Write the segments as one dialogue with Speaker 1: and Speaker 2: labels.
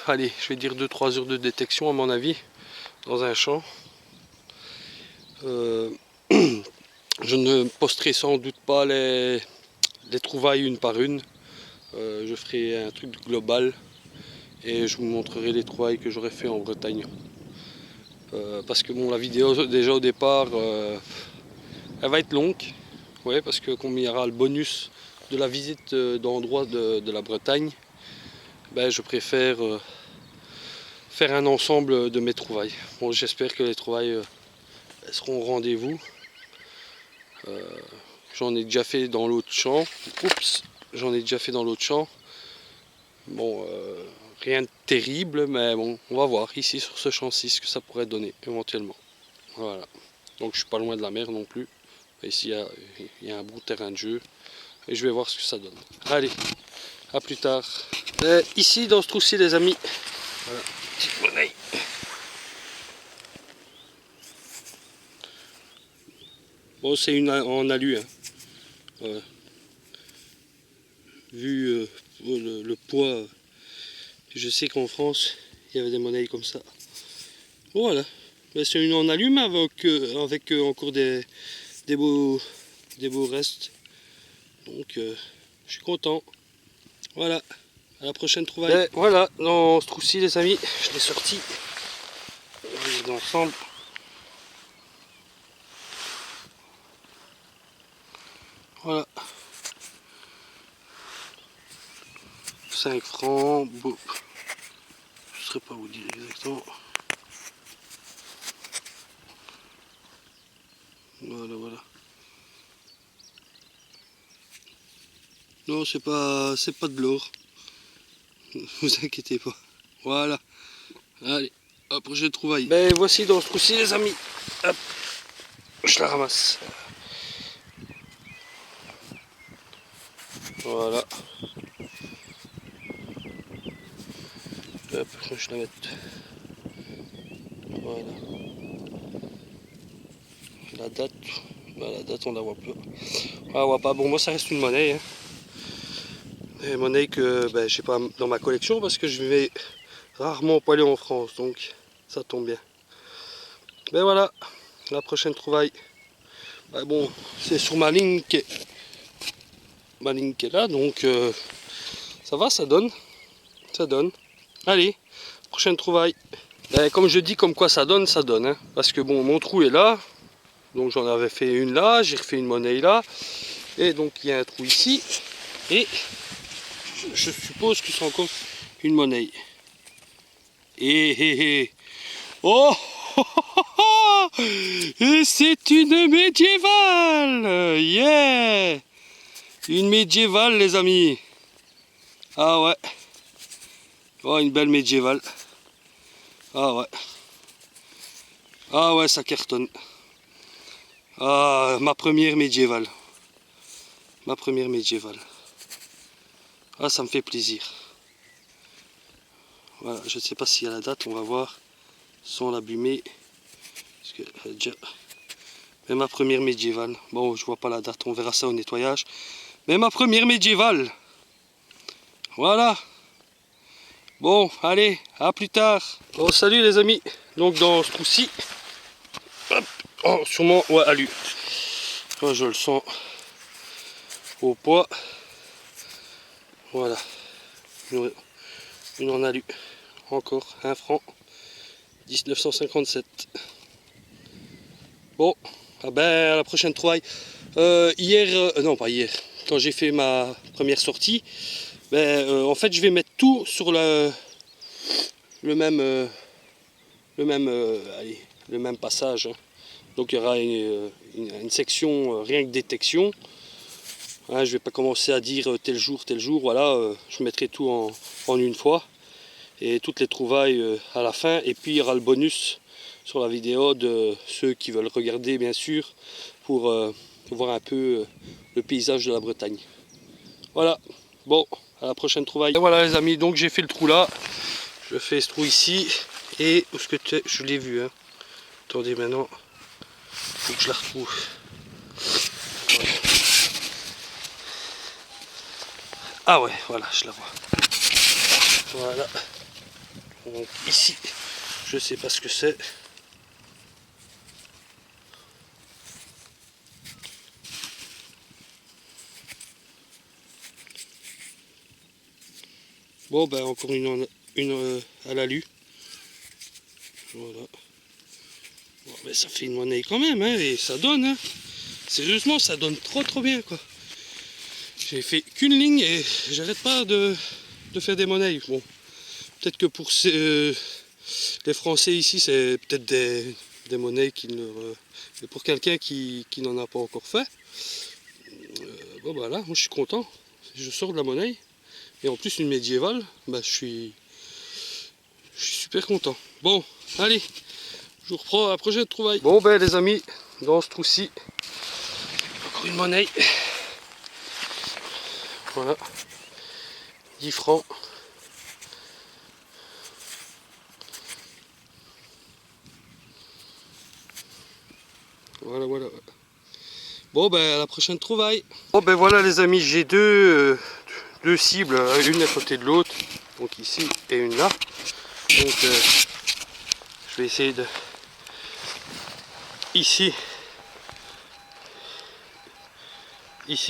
Speaker 1: allez, je vais dire 2-3 heures de détection à mon avis, dans un champ. Je ne posterai sans doute pas les trouvailles une par une. Je ferai un truc global et je vous montrerai les trouvailles que j'aurais fait en Bretagne. Parce que bon, la vidéo déjà au départ, elle va être longue. Ouais, parce que comme il y aura le bonus de la visite d'endroits de la Bretagne, ben, je préfère faire un ensemble de mes trouvailles. Bon, j'espère que les trouvailles seront au rendez-vous. J'en ai déjà fait dans l'autre champ. Oups, j'en ai déjà fait dans l'autre champ. Bon, rien de terrible, mais bon, on va voir ici sur ce champ-ci ce que ça pourrait donner éventuellement. Voilà. Donc je suis pas loin de la mer non plus. Ici il y a un bon terrain de jeu et je vais voir ce que ça donne. Allez, à plus tard. Et ici dans ce trou-ci les amis, voilà, petite monnaie. Bon, c'est une en alu, hein. Vu le poids, je sais qu'en France il y avait des monnaies comme ça. Voilà, c'est une en allume avec encore des beaux restes. Donc je suis content. Voilà, à la prochaine trouvaille. Et voilà, dans ce trou-ci les amis, je l'ai sorti. On va regarder ensemble. Voilà. 5 francs. Bon. Je ne saurais pas vous dire exactement. Voilà, voilà. Non, c'est pas de l'or. Ne vous inquiétez pas. Voilà. Allez, hop, prochaine trouvaille. Ben voici dans ce trou-ci les amis. Hop, je la ramasse. Voilà. Hop, je la mets. Voilà. La date, ben, la date on la voit plus. On la voit pas. Bon, moi ça reste une monnaie. Hein. Une monnaie que ben, j'ai pas dans ma collection parce que je vais rarement poiler en France, donc ça tombe bien. Ben voilà, la prochaine trouvaille. Ben bon, c'est sur ma ligne qui est là, donc ça va, ça donne. Ça donne. Allez, prochaine trouvaille. Ben, comme je dis, comme quoi ça donne, hein. Parce que bon, mon trou est là. Donc j'en avais fait une là, j'ai refait une monnaie là. Et donc il y a un trou ici. Et je suppose que c'est encore une monnaie. Et oh, et c'est une médiévale. Yeah, une médiévale les amis. Ah ouais. Oh, une belle médiévale. Ah ouais. Ah ouais, ça cartonne. Ah, ma première médiévale. Ma première médiévale. Ah, ça me fait plaisir. Voilà, je ne sais pas s'il y a la date, on va voir. Sans l'abîmer. Parce que déjà. Mais ma première médiévale. Bon, je vois pas la date, on verra ça au nettoyage. Mais ma première médiévale. Voilà. Bon, allez, à plus tard. Bon, salut les amis. Donc dans ce trou-ci. Oh, sûrement, ouais, alu. Là, je le sens au poids. Voilà. Une en alu. Encore 1 franc. 1957. Bon, ah ben à la prochaine trouvaille. Non pas hier, quand j'ai fait ma première sortie, ben, en fait je vais mettre tout sur le même passage. Hein. Donc il y aura une section rien que détection. Hein, je vais pas commencer à dire tel jour, voilà, je mettrai tout en une fois. Et toutes les trouvailles à la fin. Et puis il y aura le bonus sur la vidéo de ceux qui veulent regarder bien sûr pour voir un peu le paysage de la Bretagne. Voilà, bon, à la prochaine trouvaille. Et voilà les amis, donc j'ai fait le trou là. Je fais ce trou ici. Et où est-ce que tu es? Je l'ai vu. Hein. Attendez maintenant. Faut que je la retrouve. Voilà. Ah ouais, voilà, je la vois. Voilà. Donc ici, je sais pas ce que c'est. Bon ben encore une à l'alu. Voilà. Bon, ben, ça fait une monnaie quand même, hein, et ça donne. Hein. Sérieusement, ça donne trop bien quoi. J'ai fait qu'une ligne et j'arrête pas de faire des monnaies. Bon, peut-être que pour les Français ici, c'est peut-être des monnaies qui ne. Mais pour quelqu'un qui n'en a pas encore fait, bon bah là, moi je suis content. Je sors de la monnaie. Et en plus une médiévale, bah, je suis super content. Bon, allez, je vous reprends à la prochaine trouvaille. Bon ben les amis, dans ce trou-ci, encore une monnaie. Voilà, 10 francs. Voilà. Bon ben à la prochaine trouvaille. Bon ben voilà les amis, j'ai deux cibles, une à côté de l'autre, donc ici et une là. Donc je vais essayer de ici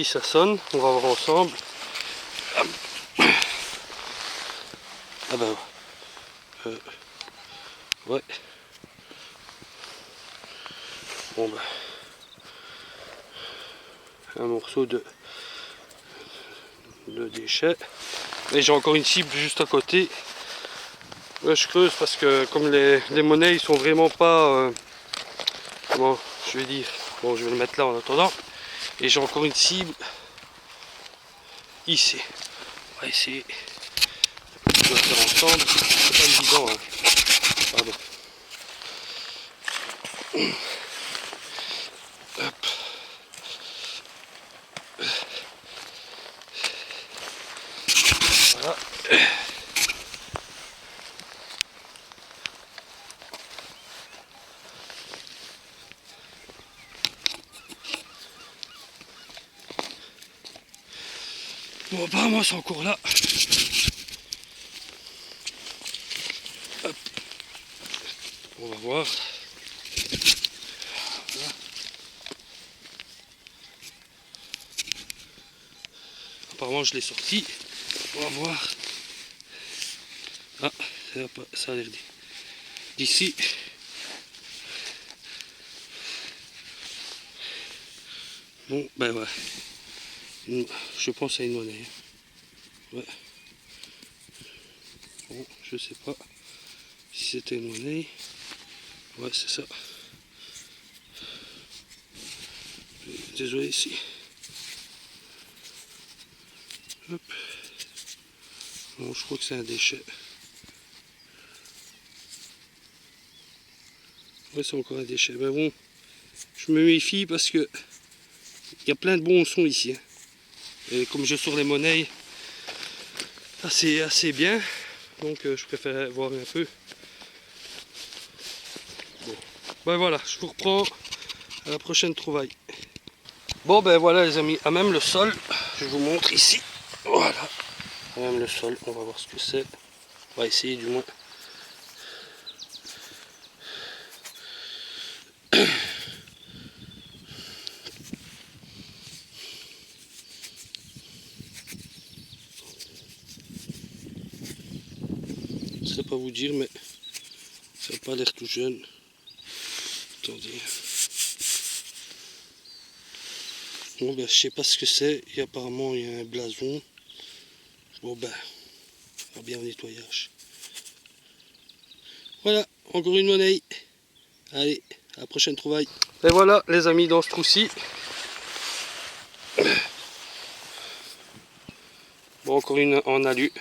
Speaker 1: ça sonne, on va voir ensemble. Ah ben ouais. Bon ben un morceau de déchets. Et j'ai encore une cible juste à côté. Là, je creuse parce que comme les monnaies ils sont vraiment pas comment je vais dire, bon je vais le mettre là en attendant. Et j'ai encore une cible ici. On va essayer de le faire ensemble. C'est pas évident hein. Pardon. Hop. Voilà. Bon apparemment c'est encore là. Hop. On va voir. Voilà. Apparemment je l'ai sorti. On va voir. Ah, ça a l'air d'ici. Bon, ben ouais. Je pense à une monnaie. Ouais. Bon, je sais pas si c'était une monnaie. Ouais, c'est ça. Désolé ici. Hop. Bon, je crois que c'est un déchet. Ouais, c'est encore un déchet. Ben bon, je me méfie parce que il y a plein de bons sons ici. Hein. Et comme je sors les monnaies assez bien, donc je préfère voir un peu. Bon. Ben voilà, je vous reprends à la prochaine trouvaille. Bon ben voilà les amis, à même le sol, je vous montre ici. Voilà, à même le sol, on va voir ce que c'est. On va essayer du moins. Je ne sais pas vous dire, mais ça n'a pas l'air tout jeune. Attendez. Bon ben je sais pas ce que c'est, et apparemment il y a un blason. Bon ben, on va bien au nettoyage. Voilà, encore une monnaie. Allez, à la prochaine trouvaille. Et voilà les amis dans ce trou-ci. Bon, encore une en alu.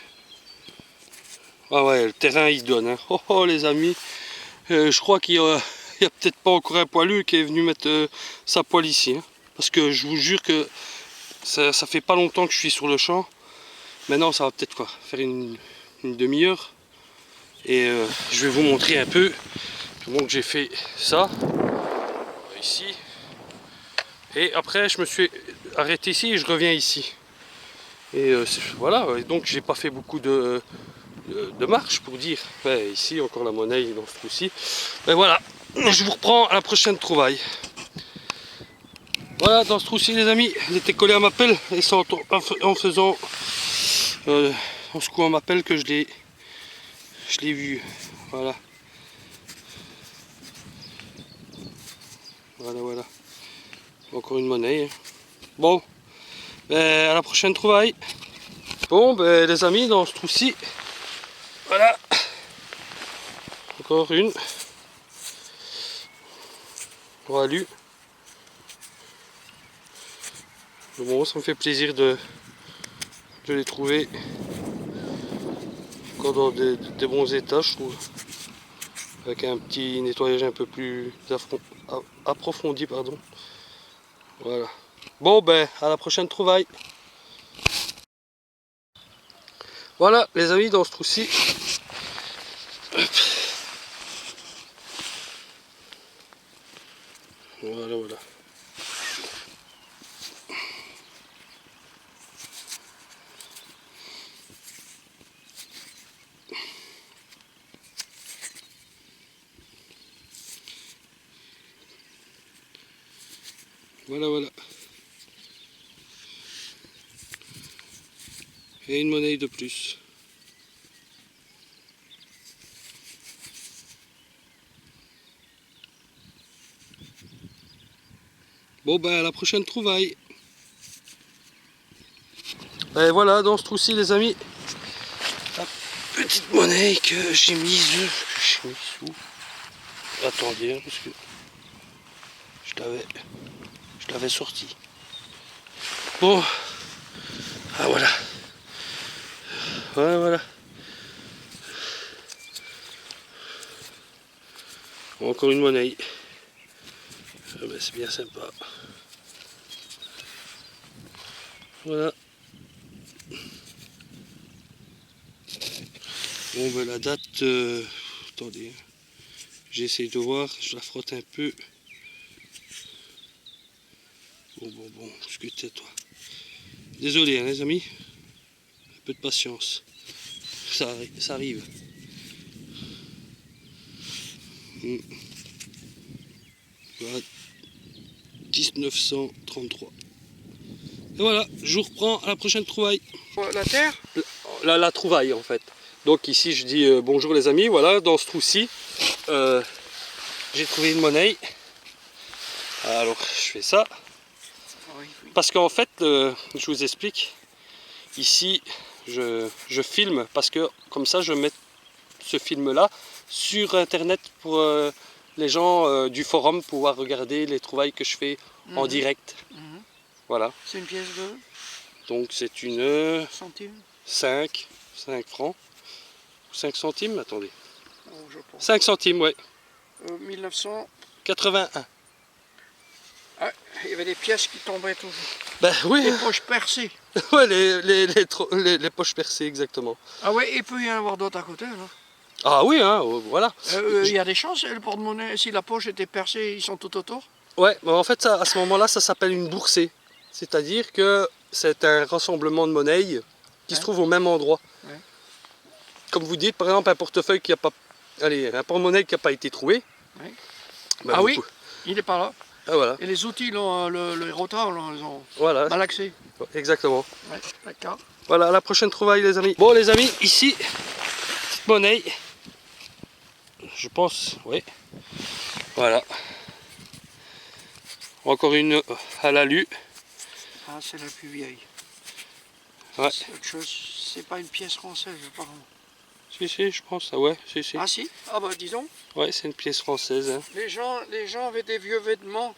Speaker 1: Ah ouais, le terrain il donne. Hein. Oh, oh les amis, je crois qu'il y a peut-être pas encore un poilu qui est venu mettre sa poêle ici. Hein. Parce que je vous jure que ça fait pas longtemps que je suis sur le champ. Maintenant ça va peut-être quoi, faire une demi-heure. Et je vais vous montrer un peu. Donc j'ai fait ça, ici. Et après je me suis arrêté ici et je reviens ici. Et voilà, donc j'ai pas fait beaucoup de de marche pour dire. Ouais, ici encore la monnaie dans ce trou-ci. Mais voilà, je vous reprends à la prochaine trouvaille. Voilà, dans ce trou-ci les amis, il était collé à ma pelle et c'est en faisant en secouant ma pelle que je l'ai vu. Voilà. Voilà. Encore une monnaie. Bon, ben, à la prochaine trouvaille. Bon, ben, les amis, dans ce trou-ci, voilà. Encore une. Voilà. Bon, ça me fait plaisir de les trouver encore dans des bons états, je trouve. Avec un petit nettoyage un peu plus approfondi, pardon. Voilà. Bon, ben, à la prochaine trouvaille. Voilà, les amis, dans ce trou-ci. Voilà. Voilà. Et une monnaie de plus. Bon ben à la prochaine trouvaille. Et voilà, dans ce trou-ci les amis, la petite monnaie que j'ai mise où? Attendez, parce que je l'avais sorti. Bon, ah voilà. Voilà. Encore une monnaie. Ah ben, c'est bien sympa. Voilà. Bon ben la date, attendez, j'essaie de voir, je la frotte un peu. Bon, ce que t'es toi. Désolé hein, les amis, un peu de patience, ça arrive. Voilà, 1933. Et voilà, je vous reprends à la prochaine trouvaille.
Speaker 2: La terre?
Speaker 1: La trouvaille en fait. Donc ici je dis bonjour les amis, voilà, dans ce trou-ci, j'ai trouvé une monnaie. Alors je fais ça.
Speaker 2: Oui.
Speaker 1: Parce qu'en fait, je vous explique, ici je filme parce que comme ça je mets ce film là sur internet pour les gens du forum pouvoir regarder les trouvailles que je fais en direct. Voilà.
Speaker 2: C'est une pièce de?
Speaker 1: Donc c'est une
Speaker 2: Centimes?
Speaker 1: 5 francs. 5 centimes, attendez.
Speaker 2: Oh, je pense.
Speaker 1: 5 centimes, ouais.
Speaker 2: 1900.
Speaker 1: 81.
Speaker 2: Ah, il y avait des pièces qui tombaient toujours.
Speaker 1: Ben oui.
Speaker 2: Les poches percées.
Speaker 1: Ouais, les poches percées, exactement.
Speaker 2: Ah ouais, il peut y en avoir d'autres à côté alors.
Speaker 1: Ah oui, hein, voilà.
Speaker 2: Il y a des chances, le porte-monnaie, si la poche était percée, ils sont tout autour?
Speaker 1: Ouais, mais en fait, ça, à ce moment-là, ça s'appelle une boursée. C'est-à-dire que c'est un rassemblement de monnaie qui se trouve au même endroit.
Speaker 2: Ouais.
Speaker 1: Comme vous dites, par exemple, un portefeuille qui n'a pas... Allez, un porte-monnaie qui n'a pas été trouvé.
Speaker 2: Ouais.
Speaker 1: Ben
Speaker 2: Ah oui, il n'est pas là.
Speaker 1: Ah, voilà.
Speaker 2: Et les outils, les rotables, ils ont malaxé.
Speaker 1: Exactement.
Speaker 2: Ouais, d'accord.
Speaker 1: Voilà, à la prochaine trouvaille les amis. Bon les amis, ici, petite monnaie. Je pense, oui. Voilà. Encore une à l'alu.
Speaker 2: Ah, c'est la plus vieille.
Speaker 1: Ouais.
Speaker 2: C'est autre chose, c'est pas une pièce française apparemment.
Speaker 1: Si, je pense, ah ouais, si.
Speaker 2: Ah si? Ah bah disons.
Speaker 1: Ouais, c'est une pièce française. Hein.
Speaker 2: Les gens avaient des vieux vêtements.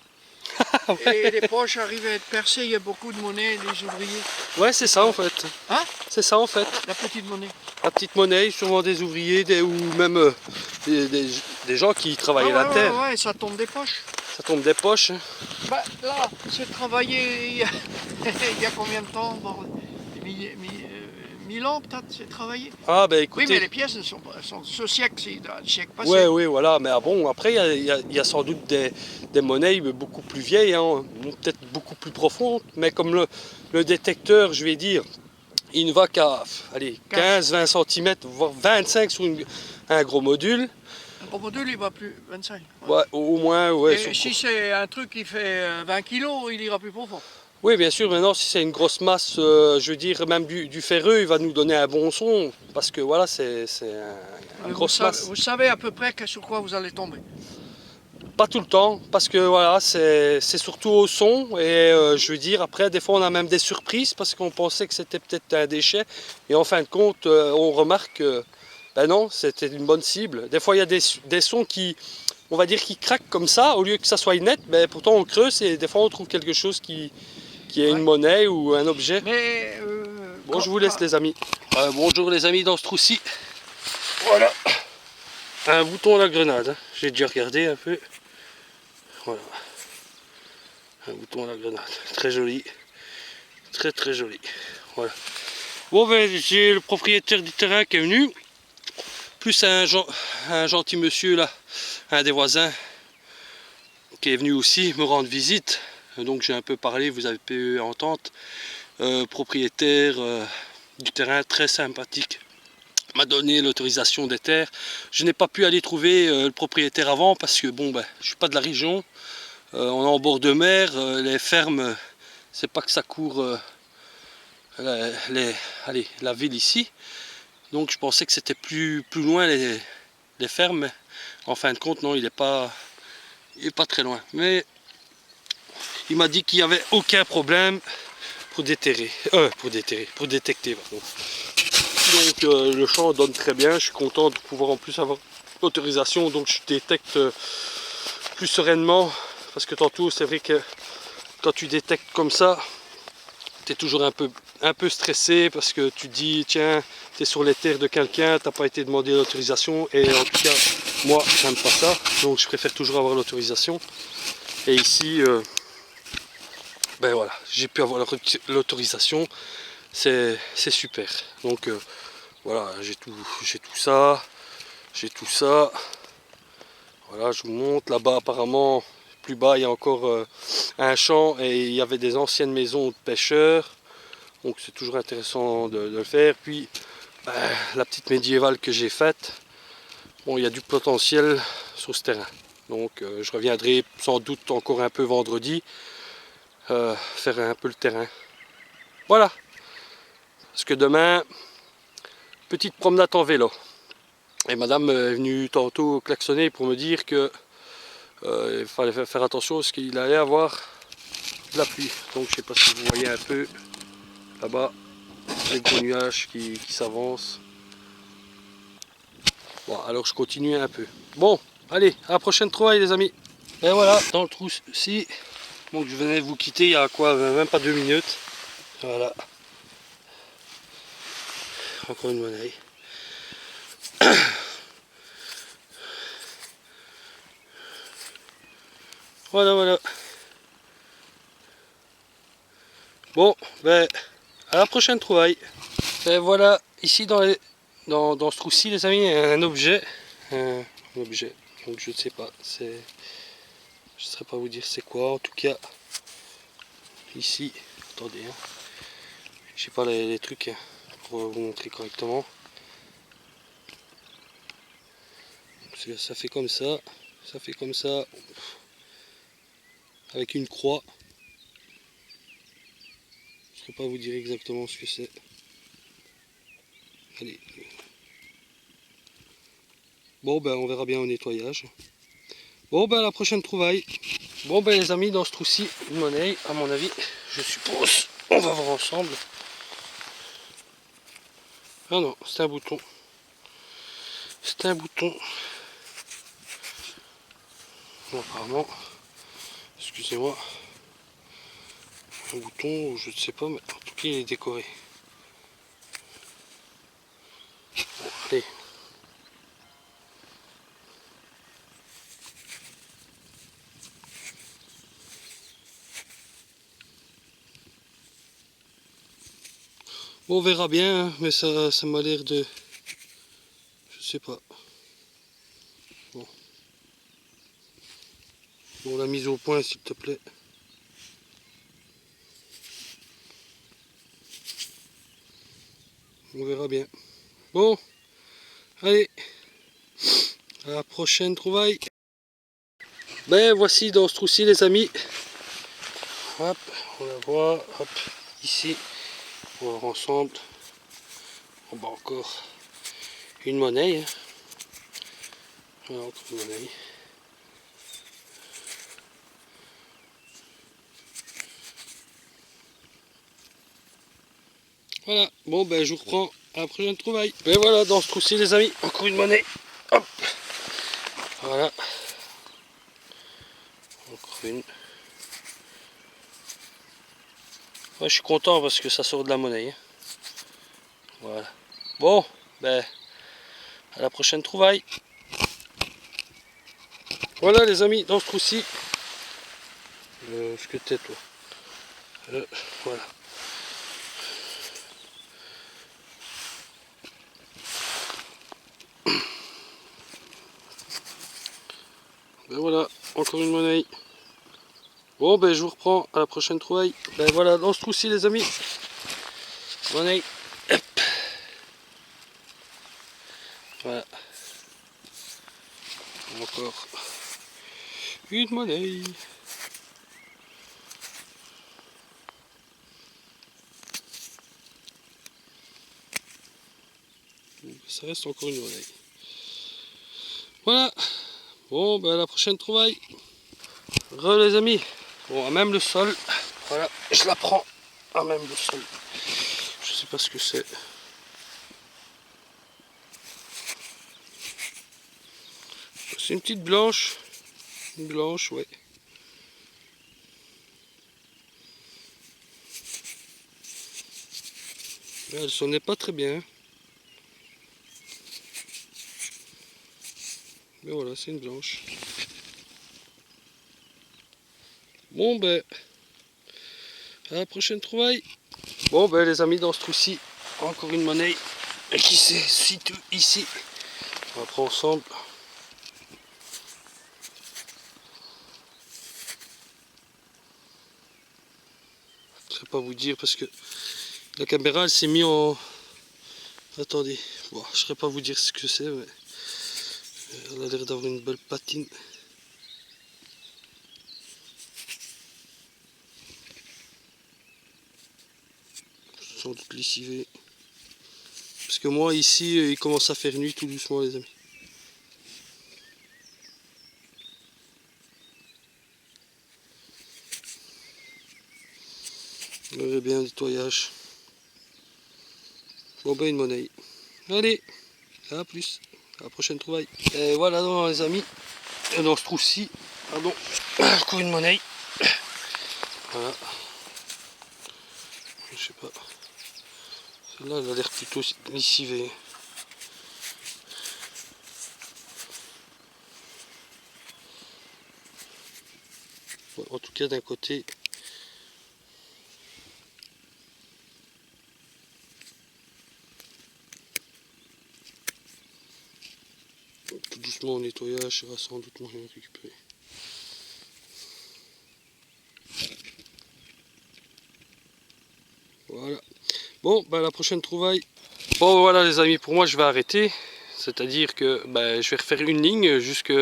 Speaker 2: Et les poches arrivaient à être percées, il y a beaucoup de monnaie, les ouvriers.
Speaker 1: Ouais, c'est ça en fait.
Speaker 2: Hein?
Speaker 1: C'est ça en fait.
Speaker 2: La petite monnaie.
Speaker 1: La petite monnaie, sûrement des ouvriers ou même des gens qui travaillaient la terre.
Speaker 2: Ouais, ça tombe des poches.
Speaker 1: Ça tombe des poches.
Speaker 2: Bah là, c'est travaillé il y a combien de temps? Bon, 1000 ans peut-être, c'est travaillé.
Speaker 1: Ah ben écoutez.
Speaker 2: Oui, mais les pièces sont ce siècle, c'est le siècle passé.
Speaker 1: Ouais, oui, voilà. Mais bon, après, il y a sans doute des monnaies beaucoup plus vieilles, hein, peut-être beaucoup plus profondes. Mais comme le détecteur, je vais dire, il ne va qu'à 15-20 cm, voire 25 sur un gros module.
Speaker 2: Un gros module, il va plus 25.
Speaker 1: Ouais, au moins, ouais.
Speaker 2: Et si c'est un truc qui fait 20 kg, il ira plus profond.
Speaker 1: Oui, bien sûr, maintenant, si c'est une grosse masse, je veux dire, même du ferreux, il va nous donner un bon son, parce que voilà, c'est une grosse masse.
Speaker 2: Vous savez à peu près sur quoi vous allez tomber?
Speaker 1: Pas tout le temps, parce que voilà, c'est surtout au son, et je veux dire, après, des fois, on a même des surprises, parce qu'on pensait que c'était peut-être un déchet, et en fin de compte, on remarque que, ben non, c'était une bonne cible. Des fois, il y a des sons qui, on va dire, qui craquent comme ça, au lieu que ça soit net, ben pourtant on creuse, et des fois, on trouve quelque chose qui est une monnaie ou un objet.
Speaker 2: Mais
Speaker 1: bon, je vous laisse les amis. Bonjour les amis dans ce trou-ci. Voilà. Un bouton à la grenade. Hein. J'ai déjà regardé un peu. Voilà. Un bouton à la grenade. Très joli. Très très joli. Voilà. Bon ben j'ai le propriétaire du terrain qui est venu. Plus un gentil monsieur là. Un des voisins. Qui est venu aussi me rendre visite. Donc j'ai un peu parlé, vous avez pu entendre. Propriétaire du terrain très sympathique, m'a donné l'autorisation des terres. Je n'ai pas pu aller trouver le propriétaire avant parce que bon ben je suis pas de la région, on est en bord de mer, les fermes, c'est pas que ça court la ville ici, donc je pensais que c'était plus loin les fermes, mais en fin de compte non, il est pas très loin, mais il m'a dit qu'il n'y avait aucun problème pour déterrer, pour détecter pardon. Donc le champ donne très bien, je suis content de pouvoir en plus avoir l'autorisation, donc je détecte plus sereinement, parce que tantôt c'est vrai que quand tu détectes comme ça, tu es toujours un peu stressé, parce que tu dis tiens, tu es sur les terres de quelqu'un, tu n'as pas été demandé l'autorisation, et en tout cas moi j'aime pas ça, donc je préfère toujours avoir l'autorisation. Et ici, ben voilà, j'ai pu avoir l'autorisation, c'est super. Donc voilà, j'ai tout ça, voilà, je vous montre. Là-bas apparemment, plus bas il y a encore un champ et il y avait des anciennes maisons de pêcheurs, donc c'est toujours intéressant de le faire. Puis la petite médiévale que j'ai faite, bon, il y a du potentiel sur ce terrain, donc je reviendrai sans doute encore un peu vendredi faire un peu le terrain, voilà, parce que demain petite promenade en vélo. Et madame est venue tantôt klaxonner pour me dire que il fallait faire attention parce qu'il allait avoir de la pluie. Donc je sais pas si vous voyez un peu là-bas les gros nuages qui s'avancent. Bon, alors je continue un peu. Bon, allez, à la prochaine trouvaille les amis. Et voilà, dans le trou-ci, donc je venais de vous quitter il y a quoi, même pas 2 minutes. Voilà. Encore une monnaie. Voilà. Bon, ben, à la prochaine trouvaille. Et voilà, ici dans ce trou-ci, les amis, il y a un objet. Un objet, donc je ne sais pas. Je ne saurais pas vous dire c'est quoi. En tout cas, ici, attendez, hein, je sais pas les trucs hein, pour vous montrer correctement. Ça fait comme ça, avec une croix. Je ne saurais pas vous dire exactement ce que c'est. Allez. Bon ben on verra bien au nettoyage. Bon ben à la prochaine trouvaille. Bon ben les amis, dans ce trou-ci, une monnaie, à mon avis, je suppose. On va voir ensemble. Ah non, c'est un bouton. C'est un bouton. Bon, apparemment, excusez-moi, un bouton, je ne sais pas, mais en tout cas il est décoré. Bon, allez. Bon, on verra bien, hein, mais ça m'a l'air de... Je sais pas. Bon, la mise au point, s'il te plaît. On verra bien. Bon, allez, à la prochaine trouvaille. Ben voici dans ce trou-ci les amis. Hop, on la voit, hop, ici, on va voir ensemble. On va encore une monnaie. Voilà, encore une monnaie. Voilà, bon ben je vous reprends à la prochaine trouvaille. Ben voilà, dans ce trou-ci les amis, encore une monnaie. Hop, voilà. Encore une. Ouais, je suis content parce que ça sort de la monnaie. Voilà. Bon, ben à la prochaine trouvaille. Voilà les amis, dans ce trou-ci. Ce que t'es toi. Voilà. Ben voilà, encore une monnaie. Bon ben je vous reprends à la prochaine trouvaille. Ben voilà, dans ce trou-ci les amis. Monnaie. Hop. Voilà. Encore une monnaie. Ça reste encore une monnaie. Voilà. Bon ben à la prochaine trouvaille. Les amis. Bon, à même le sol. Voilà, je la prends à même le sol. Je sais pas ce que c'est. C'est une petite blanche. Une blanche, ouais. Mais elle sonnait pas très bien. Mais voilà, c'est une blanche. Bon ben, à la prochaine trouvaille. Bon ben les amis, dans ce trou-ci, encore une monnaie qui se situe ici. On va prendre ensemble. Je ne sais pas vous dire parce que la caméra elle s'est mise en... Attendez, bon, je ne saurais pas vous dire ce que c'est, mais elle a l'air d'avoir une belle patine. Sans doute lessivé. Parce que moi ici il commence à faire nuit tout doucement les amis. On verrait bien un nettoyage. Bon ben une monnaie. Allez, à plus, à la prochaine trouvaille. Et voilà donc les amis, dans ce trou-ci, pardon, encore une monnaie. Voilà. Je sais pas. Celle-là elle a l'air plutôt lessivée. Bon, en tout cas d'un côté. Tout doucement au nettoyage, ça va sans doute moyen de récupérer. Voilà. Bon, bah la prochaine trouvaille. Bon voilà les amis, pour moi je vais arrêter. C'est-à-dire que bah, je vais refaire une ligne jusque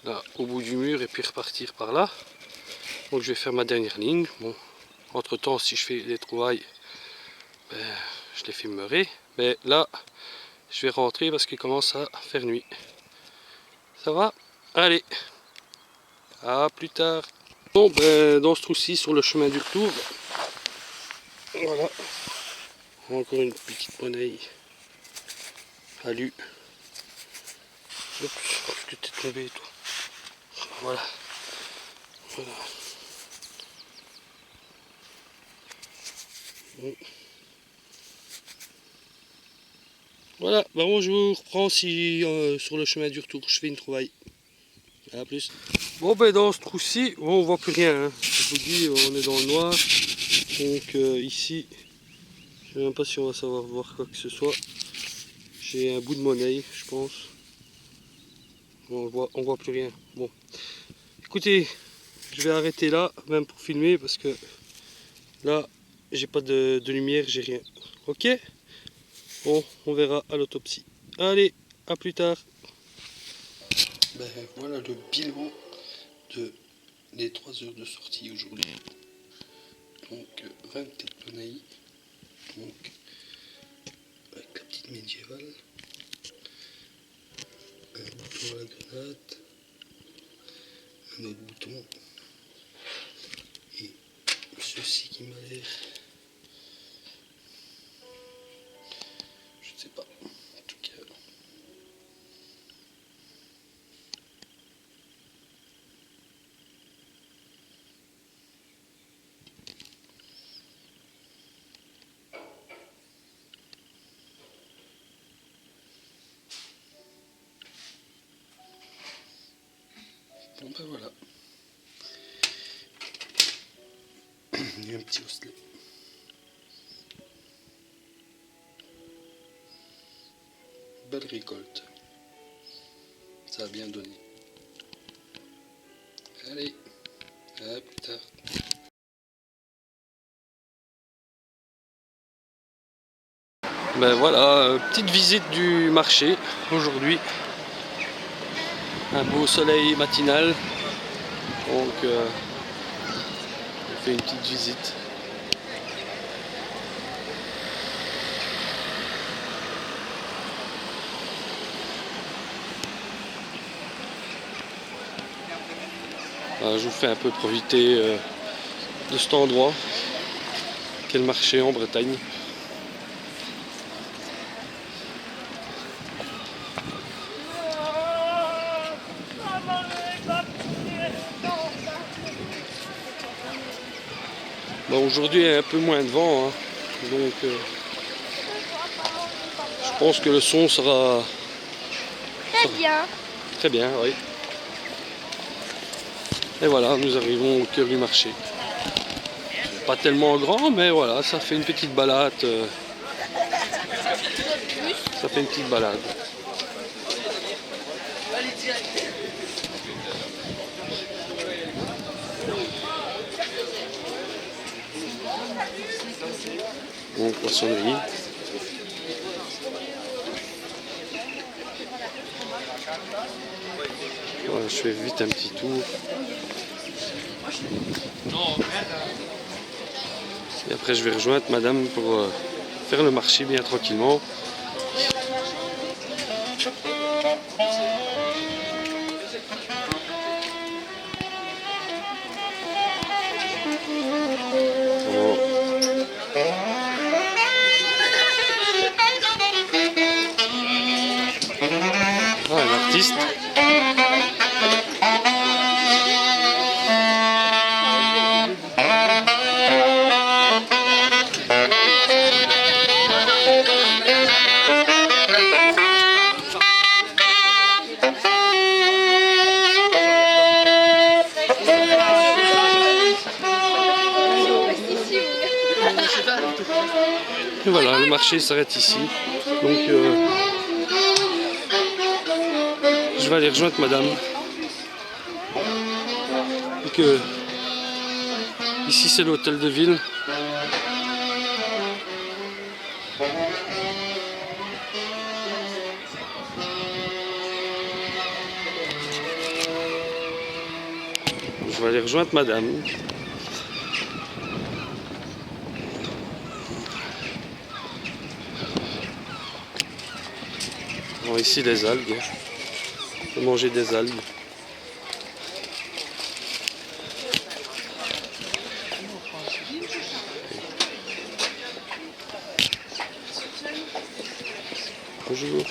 Speaker 1: là, au bout du mur et puis repartir par là. Donc je vais faire ma dernière ligne. Bon, entre temps si je fais des trouvailles, ben, je les filmerai. Mais là, je vais rentrer parce qu'il commence à faire nuit. Ça va? Allez, à plus tard. Bon, ben, dans ce trou-ci, sur le chemin du retour, voilà, encore une petite monnaie à lu. Oups, tu t'es tombé toi. Voilà. Voilà. Bon. Voilà, bah bon, je vous reprends si sur le chemin du retour je fais une trouvaille. A plus. Bon ben dans ce trou-ci, bon, on voit plus rien. Hein. Je vous dis, on est dans le noir. Donc ici, je sais même pas si on va savoir voir quoi que ce soit. J'ai un bout de monnaie, je pense. On voit plus rien. Bon, écoutez, je vais arrêter là, même pour filmer, parce que là, j'ai pas de lumière, j'ai rien. Ok? Bon, on verra à l'autopsie. Allez, à plus tard. Ben voilà le bilan des 3 heures de sortie aujourd'hui. Donc 24 panailles, donc avec la petite médiévale, un bouton à la grenade, un autre bouton, et ceci qui m'a l'air, je ne sais pas, en tout cas. Bon ben voilà. Il y a un petit osselet. Belle récolte. Ça a bien donné. Allez, à plus tard. Ben voilà, petite visite du marché aujourd'hui. Un beau soleil matinal. Donc on fait une petite visite. Je vous fais un peu profiter de cet endroit qu'est le marché en Bretagne. Bon, aujourd'hui il y a un peu moins de vent, hein, donc je pense que le son sera très bien, oui. Et voilà, nous arrivons au cœur du marché. Pas tellement grand, mais voilà, ça fait une petite balade. Ça fait une petite balade. Bon, poissonnerie. Voilà, je fais vite un petit tour. Et après je vais rejoindre madame pour faire le marché bien tranquillement. Bon. Ah, un artiste. Et voilà, le marché s'arrête ici. Donc je vais aller rejoindre madame. Donc, ici c'est l'hôtel de ville. Je vais aller rejoindre madame. Bon, ici les algues. On peut manger des algues. Bonjour.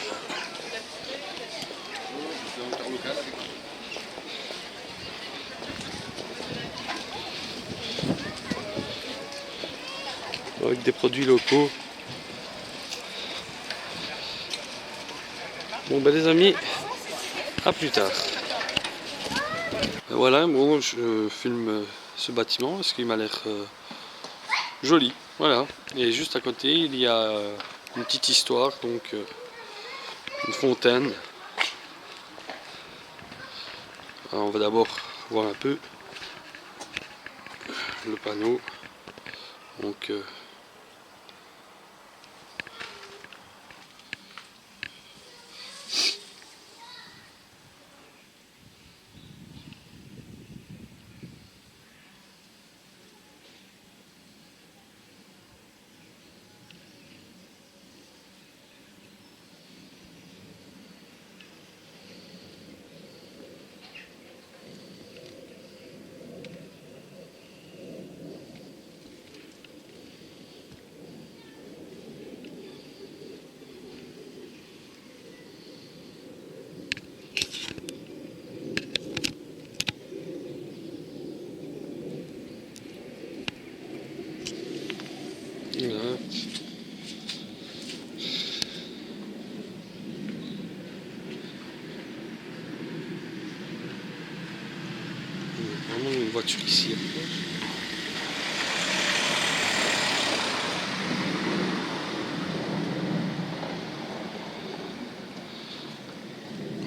Speaker 1: Avec des produits locaux. Bon ben les amis, à plus tard. Et voilà, moi je filme ce bâtiment parce qu'il m'a l'air joli. Voilà. Et juste à côté il y a une petite histoire, donc une fontaine. Alors, on va d'abord voir un peu le panneau. Donc vraiment une voiture ici.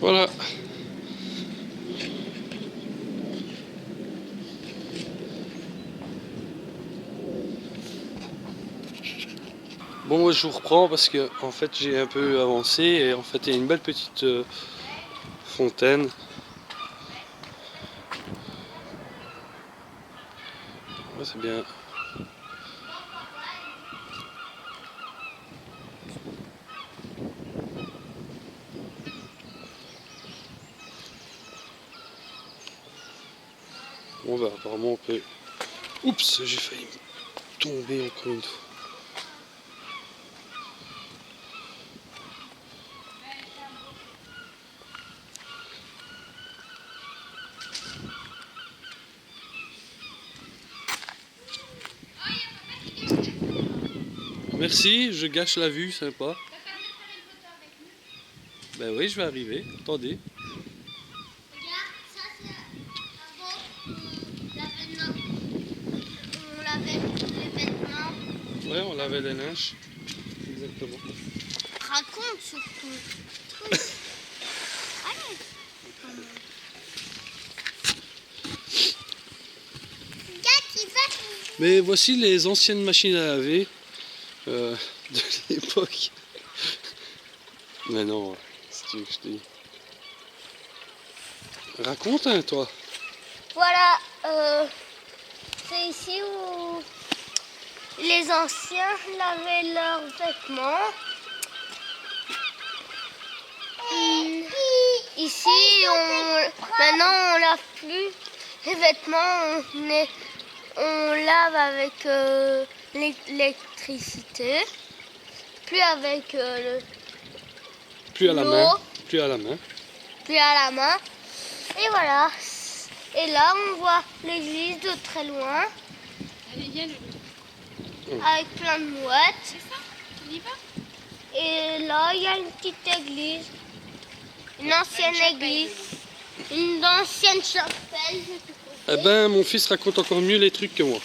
Speaker 1: Voilà. Bon, moi je vous reprends parce que en fait j'ai un peu avancé et en fait il y a une belle petite fontaine. Ouais, c'est bien. Bon bah apparemment on peut... Oups, j'ai failli tomber encore une fois. Merci, je gâche la vue, sympa. Ben oui, je vais arriver. Attendez.
Speaker 3: Regarde, ça c'est avant on lavait les vêtements.
Speaker 1: Ouais, on lavait les linges. Exactement.
Speaker 3: Raconte surtout. Allez. Regarde, il va.
Speaker 1: Mais voici les anciennes machines à laver de l'époque. Mais non, si tu veux que je te dise. Raconte, hein, toi.
Speaker 3: Voilà, c'est ici où les anciens lavaient leurs vêtements. Ici, maintenant on lave plus les vêtements, on lave avec l'électricité, plus avec
Speaker 1: Plus à la
Speaker 3: l'eau.
Speaker 1: main. Plus à la main.
Speaker 3: puis à la main. Et voilà. Et là, on voit l'église de très loin.
Speaker 4: Allez, viens, Lulu.
Speaker 3: Avec plein de mouettes.
Speaker 4: C'est ça? On y va?
Speaker 3: Et là, il y a une petite église. Une ancienne église. Une ancienne chapelle.
Speaker 1: Eh ben, mon fils raconte encore mieux les trucs que moi.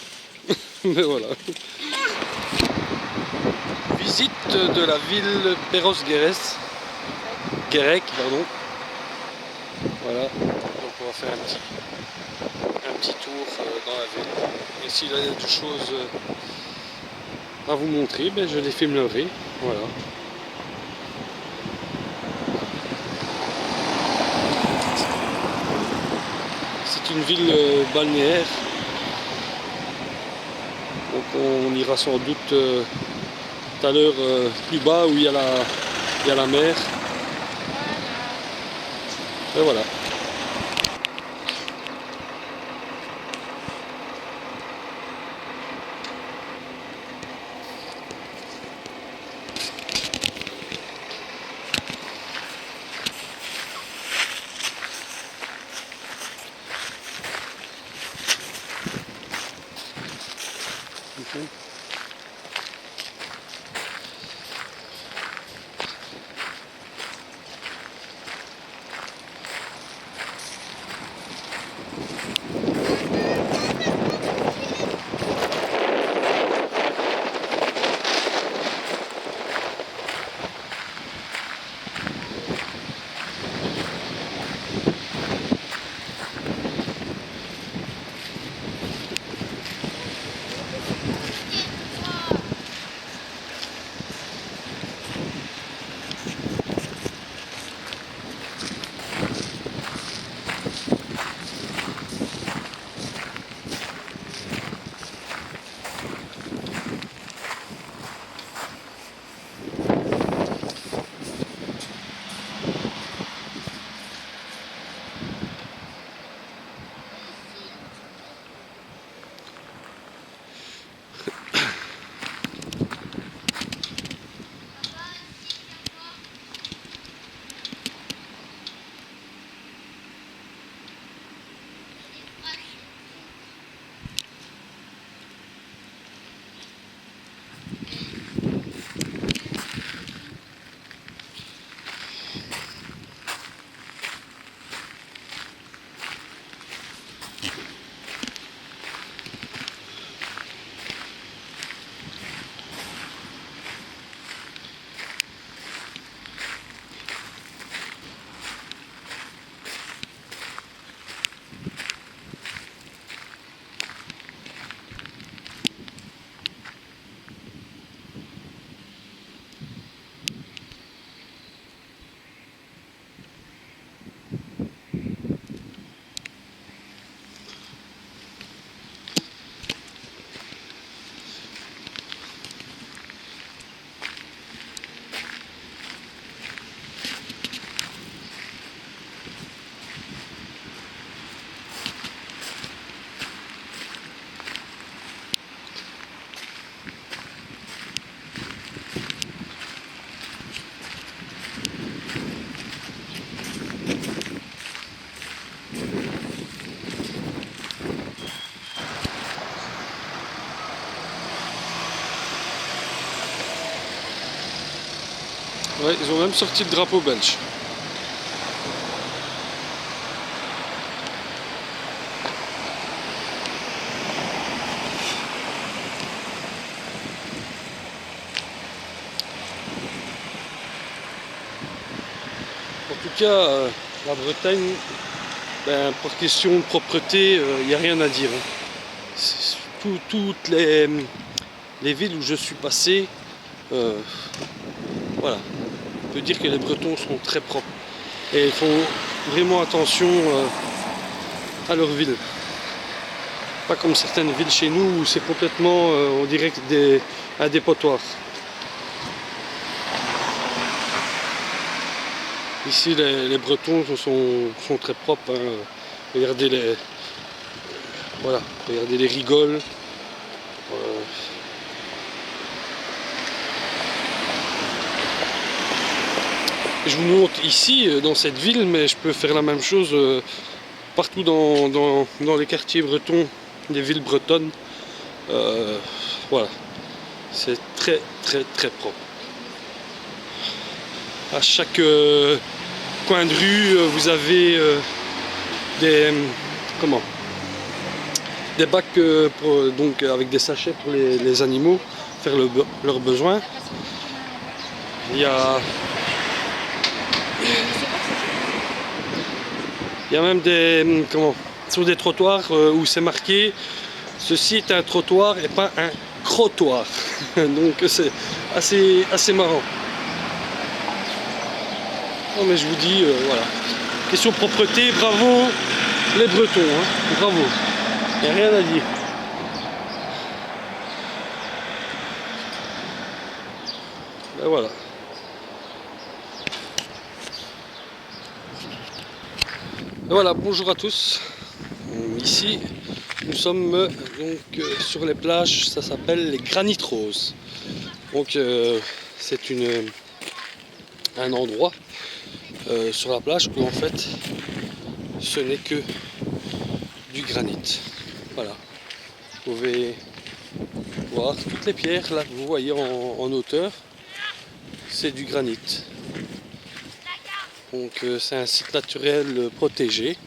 Speaker 1: Mais voilà. Visite de la ville Perros-Guirec. Guérec, pardon. Voilà. Donc on va faire un petit tour dans la ville. Et s'il y a des choses à vous montrer, ben je les filmerai. Voilà. C'est une ville balnéaire. Donc on ira sans doute tout à l'heure plus bas où il y a la mer. Et voilà. Ok. Ouais, ils ont même sorti le drapeau belge. En tout cas, la Bretagne, ben, pour question de propreté, il n'y a rien à dire. Hein. Toutes les villes où je suis passé, voilà, on peut dire que les Bretons sont très propres et ils font vraiment attention à leur ville. Pas comme certaines villes chez nous où c'est complètement, on dirait, un dépotoir. Ici, les Bretons sont très propres. Hein. Regardez voilà, regardez les rigoles. Je vous montre ici, dans cette ville, mais je peux faire la même chose partout dans les quartiers bretons, des villes bretonnes. Voilà, c'est très très très propre. À chaque coin de rue, vous avez des bacs donc avec des sachets pour les animaux faire leurs besoins. Il y a même sur des trottoirs où c'est marqué ceci est un trottoir et pas un crottoir. Donc c'est assez marrant. Non mais je vous dis, voilà. Question propreté, bravo les Bretons, hein. Bravo. Il n'y a rien à dire. Ben voilà. Et voilà, bonjour à tous. Ici, nous sommes donc sur les plages, ça s'appelle les Granit Roses. Donc c'est un endroit sur la plage où en fait ce n'est que du granit. Voilà, vous pouvez voir toutes les pierres là que vous voyez en hauteur, c'est du granit. Donc c'est un site naturel protégé.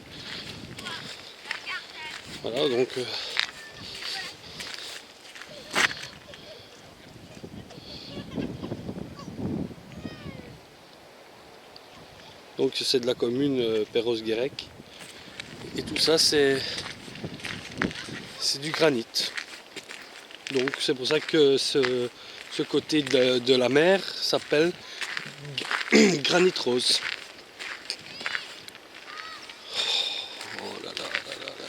Speaker 1: Voilà, donc c'est de la commune Perros-Guirec. Et tout ça c'est du granit. Donc c'est pour ça que ce côté de la mer s'appelle Granit Rose. Oh là là là là là.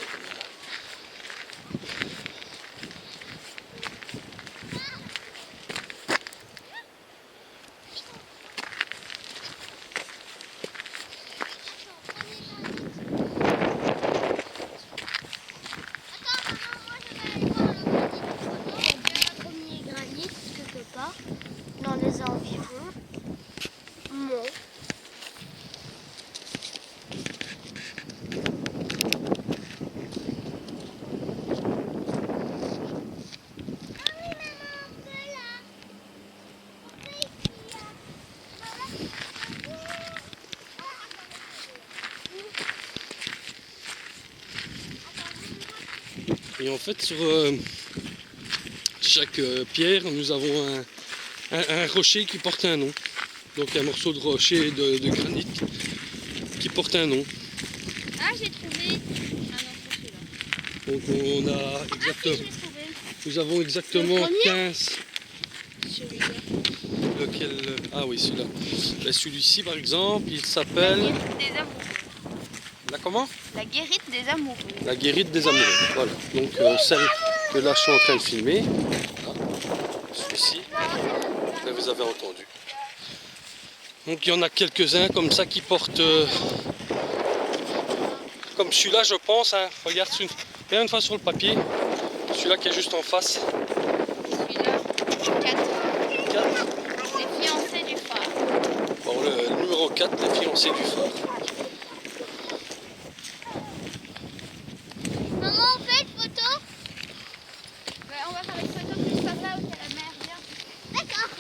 Speaker 3: Premier granit quelque part dans les environs. Non.
Speaker 1: Et en fait sur chaque pierre nous avons un rocher qui porte un nom. Donc un morceau de rocher de granit qui porte un nom.
Speaker 4: Ah, j'ai trouvé. Ah non, c'est celui-là.
Speaker 1: Donc on a exactement,
Speaker 4: J'ai trouvé.
Speaker 1: nous avons exactement
Speaker 4: Le premier
Speaker 1: 15.
Speaker 4: Celui-là.
Speaker 1: Lequel? Ah oui, celui-là. Ben, celui-ci par exemple, il
Speaker 4: La
Speaker 1: s'appelle.
Speaker 4: guérite des amoureux.
Speaker 1: La comment?
Speaker 4: La guérite des amoureux.
Speaker 1: La guérite des amoureux. Voilà. Donc celle que là je suis en train de filmer. Voilà. Celui-ci. Là, vous avez entendu. Donc il y en a quelques-uns comme ça qui portent. Comme celui-là je pense. Hein. Regarde une fois sur le papier. Celui-là qui est juste en face.
Speaker 4: Celui-là, 4.
Speaker 1: 4.
Speaker 4: Les fiancés du phare.
Speaker 1: Bon, le numéro 4, les fiancés du phare.
Speaker 3: Maman, on fait une photo?
Speaker 4: Ouais, on va faire une photo plus papa ou à la mer, viens.
Speaker 3: D'accord.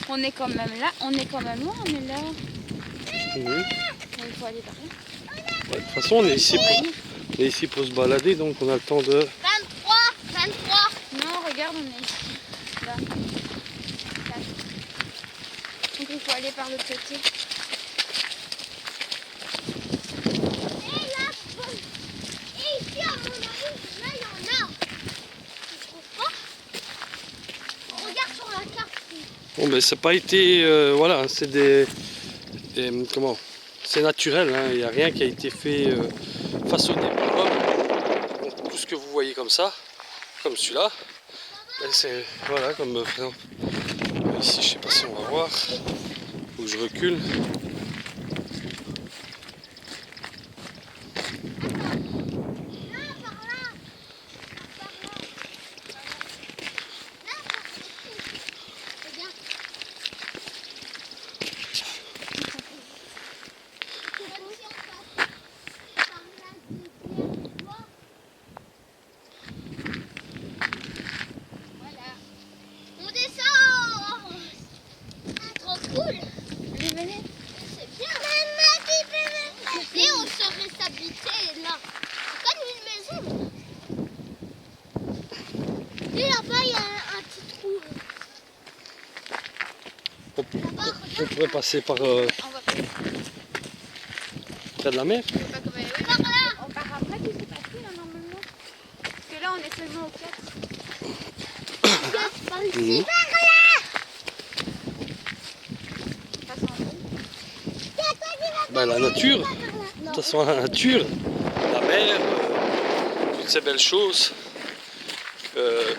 Speaker 4: On est quand même là, on est quand même loin, on est là.
Speaker 1: Mhm.
Speaker 4: Il faut aller par là.
Speaker 1: Ouais, de toute façon, on est ici pour se balader, donc on a le temps de...
Speaker 3: 23, 23.
Speaker 4: Non, regarde, on est ici. Là. Là. Donc il faut aller par l'autre côté.
Speaker 3: Et là, et ici, à mon avis, là, il y en a. Tu trouves pas? On regarde sur la carte.
Speaker 1: Bon, ben, ça n'a pas été... voilà, c'est comment? C'est naturel, hein, il n'y a rien qui a été fait façonné par l'homme. Donc, tout ce que vous voyez comme ça, comme celui-là, ben, c'est... Voilà, comme... par exemple, ici, je sais pas si on va voir. Faut que je recule.
Speaker 3: On descend. Trop cool.
Speaker 4: Allez, venez.
Speaker 3: C'est bien. Et on serait s'habiter là. C'est comme une maison. Et là-bas, il y a un petit trou.
Speaker 1: On pourrait passer par
Speaker 4: On va
Speaker 1: près de la mer.
Speaker 4: pas comme oui. On part après, tu sais passer là normalement. Parce que là, on est seulement au 4.
Speaker 3: Par ici.
Speaker 1: Mhm. Ben, la nature, de toute façon la nature, la mer, toutes ces belles choses que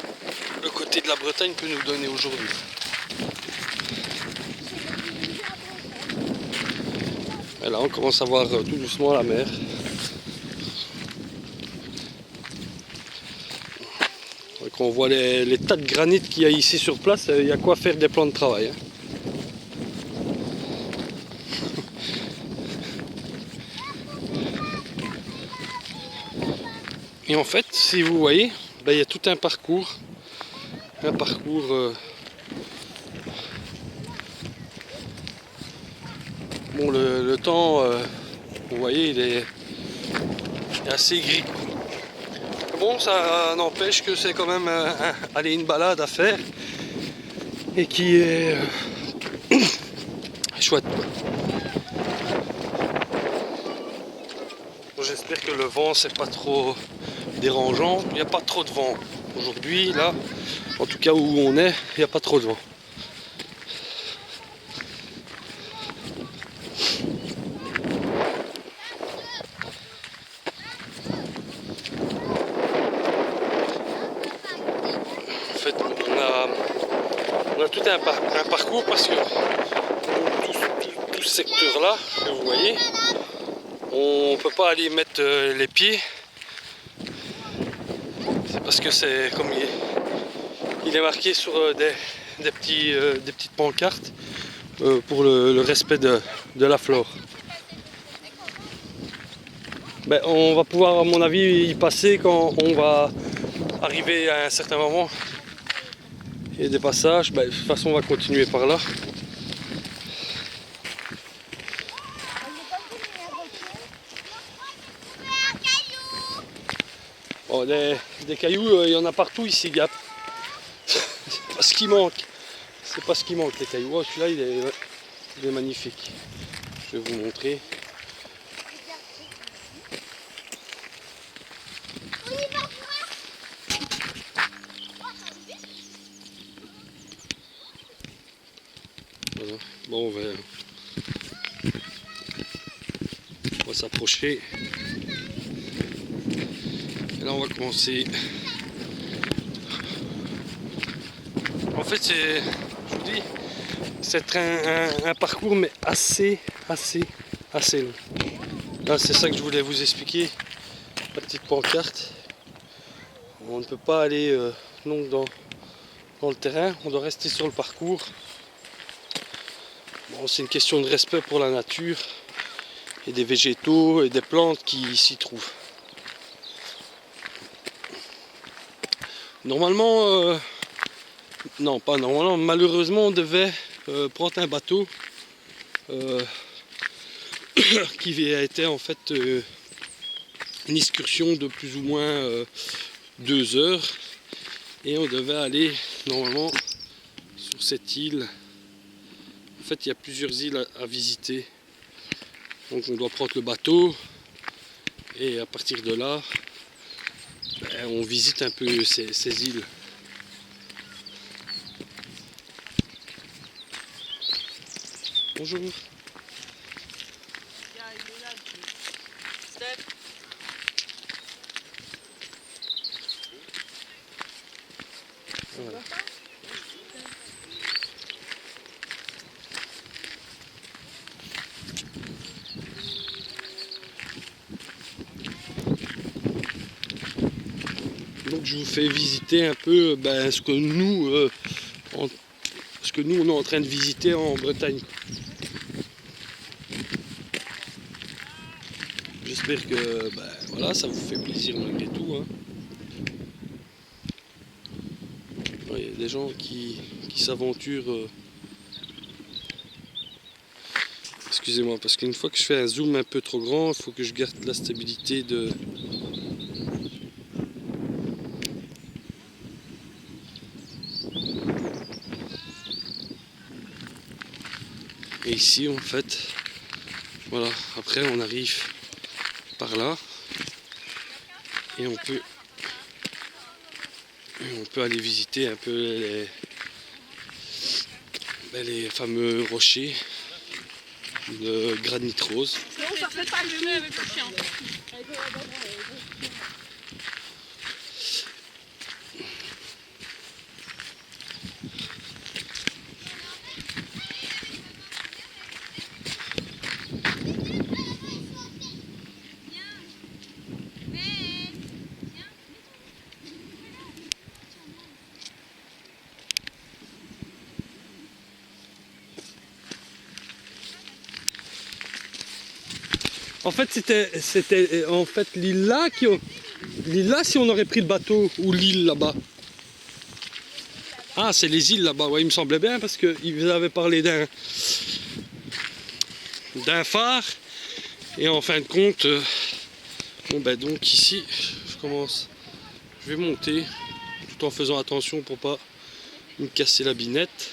Speaker 1: le côté de la Bretagne peut nous donner aujourd'hui. Et là on commence à voir tout doucement la mer. Donc on voit les tas de granit qu'il y a ici sur place, il y a quoi faire des plans de travail. Hein. Et en fait, si vous voyez, ben, il y a tout un parcours. Bon, le temps, vous voyez, il est assez gris. Bon, ça n'empêche que c'est quand même allez, une balade à faire et qui est chouette. Bon, j'espère que le vent c'est pas trop dérangeant. Il n'y a pas trop de vent aujourd'hui là. En tout cas où on est, il n'y a pas trop de vent. En fait, on a tout un parcours parce que tout ce secteur là que vous voyez, on ne peut pas aller mettre les pieds. C'est parce que c'est comme il est marqué sur des petites pancartes pour le respect de la flore. Ben, on va pouvoir à mon avis y passer quand on va arriver à un certain moment. Il y a des passages, ben, de toute façon on va continuer par là. Bon, des cailloux, il y en a partout ici, Gap. C'est pas ce qui manque. C'est pas ce qui manque, les cailloux. Oh, celui-là, il est magnifique. Je vais vous montrer. Voilà. Bon, on va s'approcher. Et là, on va commencer. En fait, je vous dis, c'est un parcours, mais assez long. Là, c'est ça que je voulais vous expliquer. La petite pancarte. On ne peut pas aller donc dans le terrain, on doit rester sur le parcours. Bon, c'est une question de respect pour la nature et des végétaux et des plantes qui s'y trouvent. Normalement, non pas normalement, malheureusement on devait prendre un bateau qui a été en fait une excursion de plus ou moins 2 heures et on devait aller normalement sur cette île. En fait il y a plusieurs îles à visiter, donc on doit prendre le bateau et à partir de là on visite un peu ces îles. Bonjour. Voilà. Donc je vous fais visiter un peu ce que nous on est en train de visiter en Bretagne. J'espère que voilà, ça vous fait plaisir malgré tout. Hein. Il y a des gens qui s'aventurent. Excusez-moi, parce qu'une fois que je fais un zoom un peu trop grand, il faut que je garde la stabilité de... Et ici, en fait, voilà, après on arrive par là et on peut aller visiter un peu les fameux rochers de granit rose.
Speaker 4: Non, ça fait pas le jeu avec le chien.
Speaker 1: En fait, c'était en fait l'île là si on aurait pris le bateau, ou l'île là-bas. Ah, c'est les îles là-bas, ouais, il me semblait bien parce qu'ils vous avaient parlé d'un phare. Et en fin de compte, donc ici, je vais monter tout en faisant attention pour pas me casser la binette.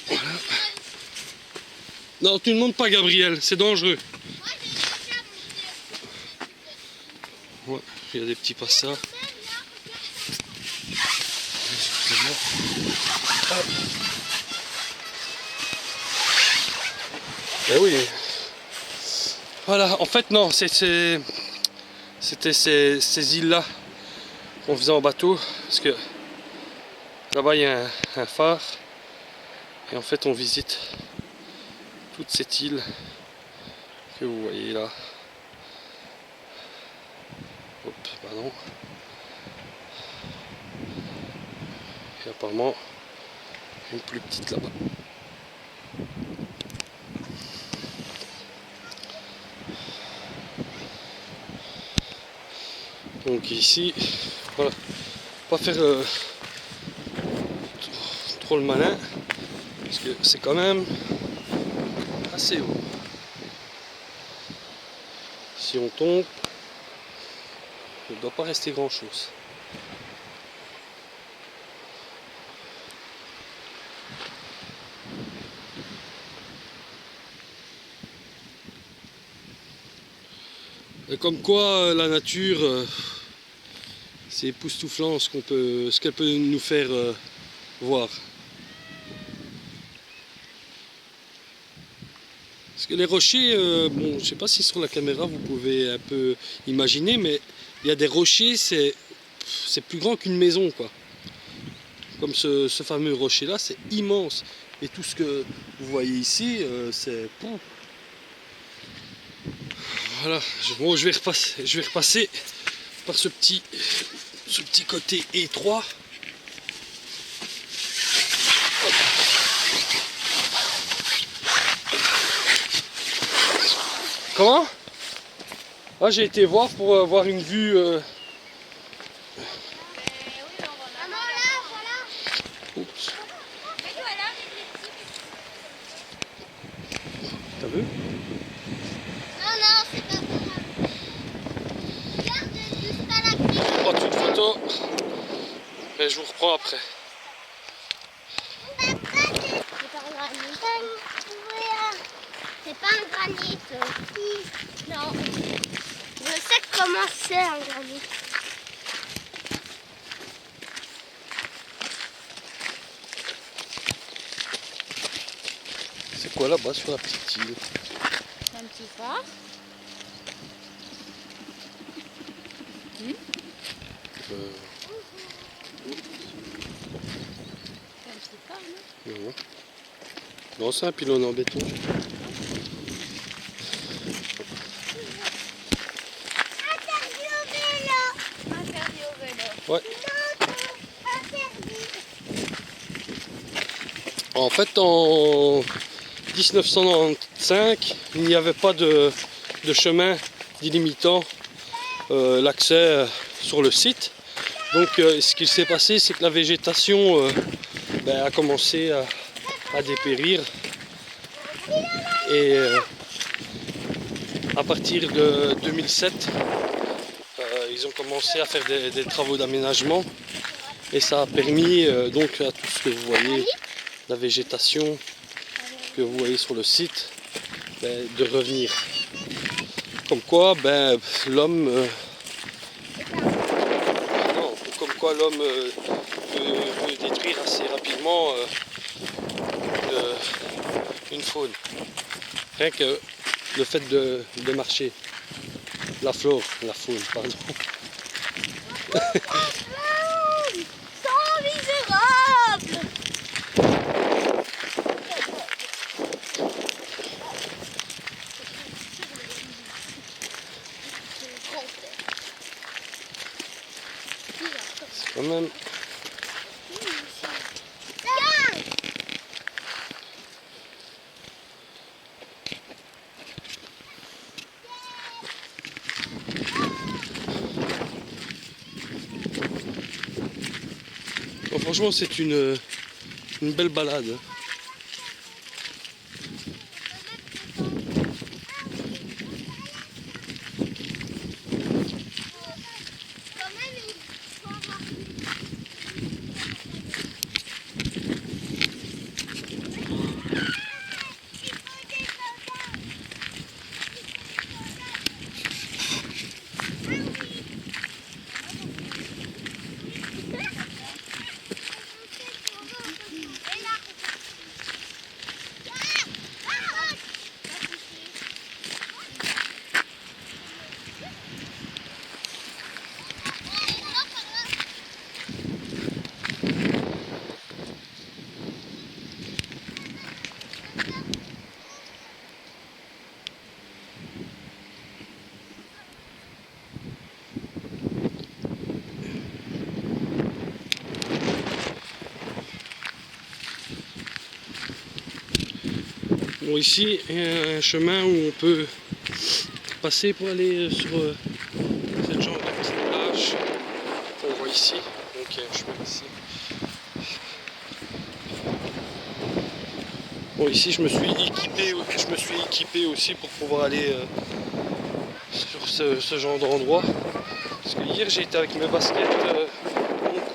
Speaker 1: Voilà. Non, tu ne montes pas, Gabriel, c'est dangereux. Ouais, il y a des petits passages. Eh oui. Voilà, en fait non, c'était ces îles-là qu'on faisait en bateau, parce que là-bas il y a un phare, et en fait on visite toute cette île que vous voyez là. Hop, pardon. Et apparemment une plus petite là-bas. Donc ici, voilà, pas faire trop le malin, parce que c'est quand même assez haut. Si on tombe, il ne doit pas rester grand chose. Et comme quoi la nature, c'est époustouflant ce qu'elle peut nous faire voir. Parce que les rochers, bon, je sais pas si sur la caméra vous pouvez un peu imaginer, mais il y a des rochers, c'est plus grand qu'une maison, quoi. Comme ce fameux rocher là, c'est immense. Et tout ce que vous voyez ici, c'est... Voilà, bon, je vais repasser par ce petit côté étroit. Comment? Ah, j'ai été voir pour voir une vue.
Speaker 3: Maman, là, voilà.
Speaker 1: Oups. T'as vu?
Speaker 3: Non, non, c'est pas grave. Regarde, du stalactite.
Speaker 1: Je prends une photo et je vous reprends après.
Speaker 3: C'est pas un granit. C'est pas un granit. Non. Je sais comment c'est un granit.
Speaker 1: C'est quoi là-bas sur la petite île?
Speaker 4: C'est un petit phare. C'est un petit phare, non?
Speaker 1: Non. Non, c'est un pylône en béton.
Speaker 3: Interdit au vélo.
Speaker 4: Interdit au vélo.
Speaker 1: Ouais.
Speaker 3: Non, interdit.
Speaker 1: En fait, en 1995, il n'y avait pas de chemin délimitant l'accès sur le site. Donc ce qui s'est passé, c'est que la végétation a commencé à dépérir. Et à partir de 2007, ils ont commencé à faire des travaux d'aménagement. Et ça a permis donc à tout ce que vous voyez, la végétation que vous voyez sur le site, de revenir. Comme quoi, l'homme peut détruire assez rapidement une faune. Rien que le fait de marcher. La faune, pardon.
Speaker 3: Sans misérable.
Speaker 1: C'est quand même... Bon, franchement, c'est une belle balade.
Speaker 3: Quand même, il faut avoir
Speaker 1: Bon, ici, il y a un chemin où on peut passer pour aller sur ce genre de petit village qu'on voit ici. Donc il y a un chemin ici. Bon, ici je me suis équipé aussi pour pouvoir aller sur ce genre d'endroit. Parce que hier j'ai été avec mes baskets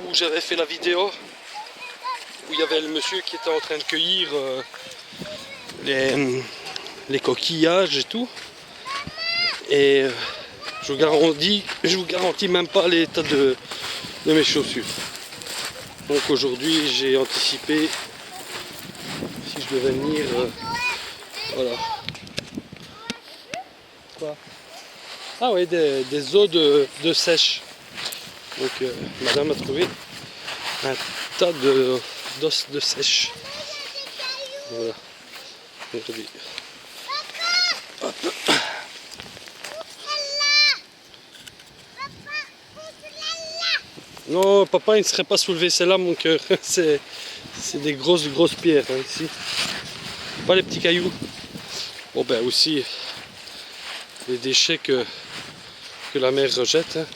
Speaker 1: où j'avais fait la vidéo où il y avait le monsieur qui était en train de cueillir les coquillages et tout. Et je vous garantis même pas l'état de mes chaussures. Donc aujourd'hui j'ai anticipé si je devais venir. Voilà. Quoi? Ah oui, des os de sèche. Donc madame a trouvé un tas d'os de sèche. Voilà. Regardez. Hop. Non, papa, il ne serait pas soulevé, c'est là mon cœur. C'est des grosses pierres hein, ici. Pas les petits cailloux. Bon ben aussi les déchets que la mer rejette. Hein.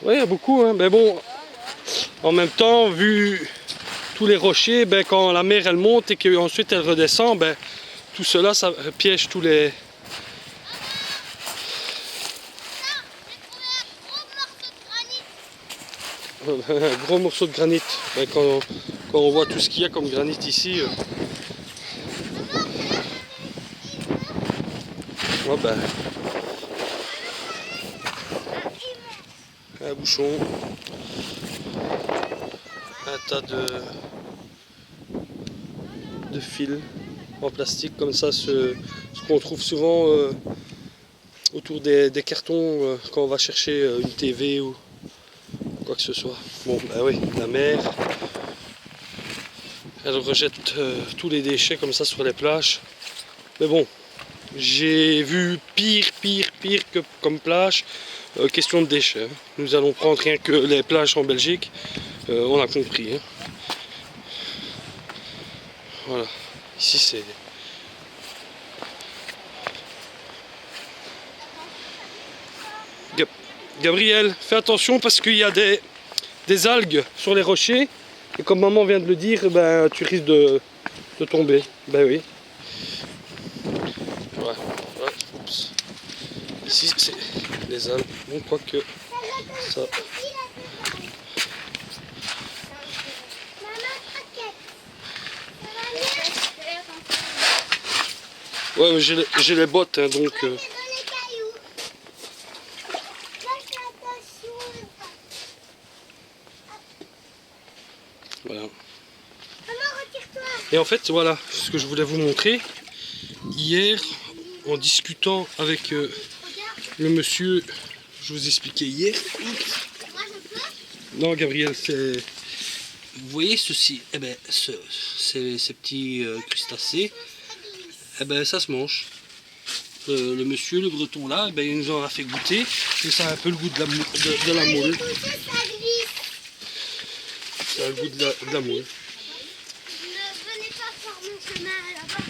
Speaker 1: Oui, il y a beaucoup, hein. Mais bon, en même temps, vu tous les rochers, ben, quand la mer elle monte et qu'ensuite elle redescend, ben, tout cela ça piège tous les... Un gros morceau de granit. Ben, quand on voit tout ce qu'il y a comme granit ici, ouais, ben, un bouchon, un tas de fils en plastique comme ça, ce qu'on trouve souvent autour des cartons quand on va chercher une TV ou quoi que ce soit. Bon, bah oui, la mer, elle rejette tous les déchets comme ça sur les plages. Mais bon, j'ai vu pire que comme plage. Question de déchets. Hein. Nous allons prendre rien que les plages en Belgique. On a compris. Hein. Voilà. Ici c'est... Gabriel, fais attention parce qu'il y a des algues sur les rochers. Et comme maman vient de le dire, ben, tu risques de tomber. Ben oui. Ouais. Oups. Ici c'est les algues. Bon, quoique ça... Ouais, mais j'ai les bottes, hein, donc... Voilà. Et en fait, voilà ce que je voulais vous montrer. Hier, en discutant avec le monsieur, je vous expliquais hier. Non, Gabriel, c'est... Vous voyez ceci, eh ben, ces petits crustacés, eh ben, ça se mange. Le monsieur, le breton là, eh ben, il nous en a fait goûter. Et ça a un peu le goût de la moule. Ça a le goût de la moule.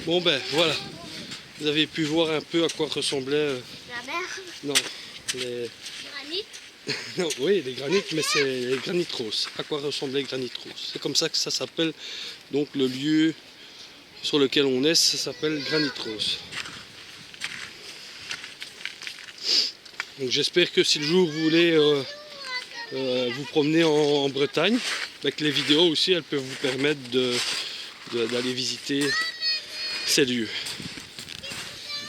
Speaker 1: Bon ben voilà, vous avez pu voir un peu à quoi ressemblait...
Speaker 3: La mer.
Speaker 1: Non, les...
Speaker 3: Granit.
Speaker 1: Non, oui, les granites, mais c'est les granites roses. À quoi ressemblait granit rose? C'est comme ça que ça s'appelle. Donc le lieu sur lequel on est, ça s'appelle Granit Rose. Donc j'espère que si le jour vous voulez vous promener en Bretagne, avec les vidéos aussi, elles peuvent vous permettre d'aller visiter ces lieux.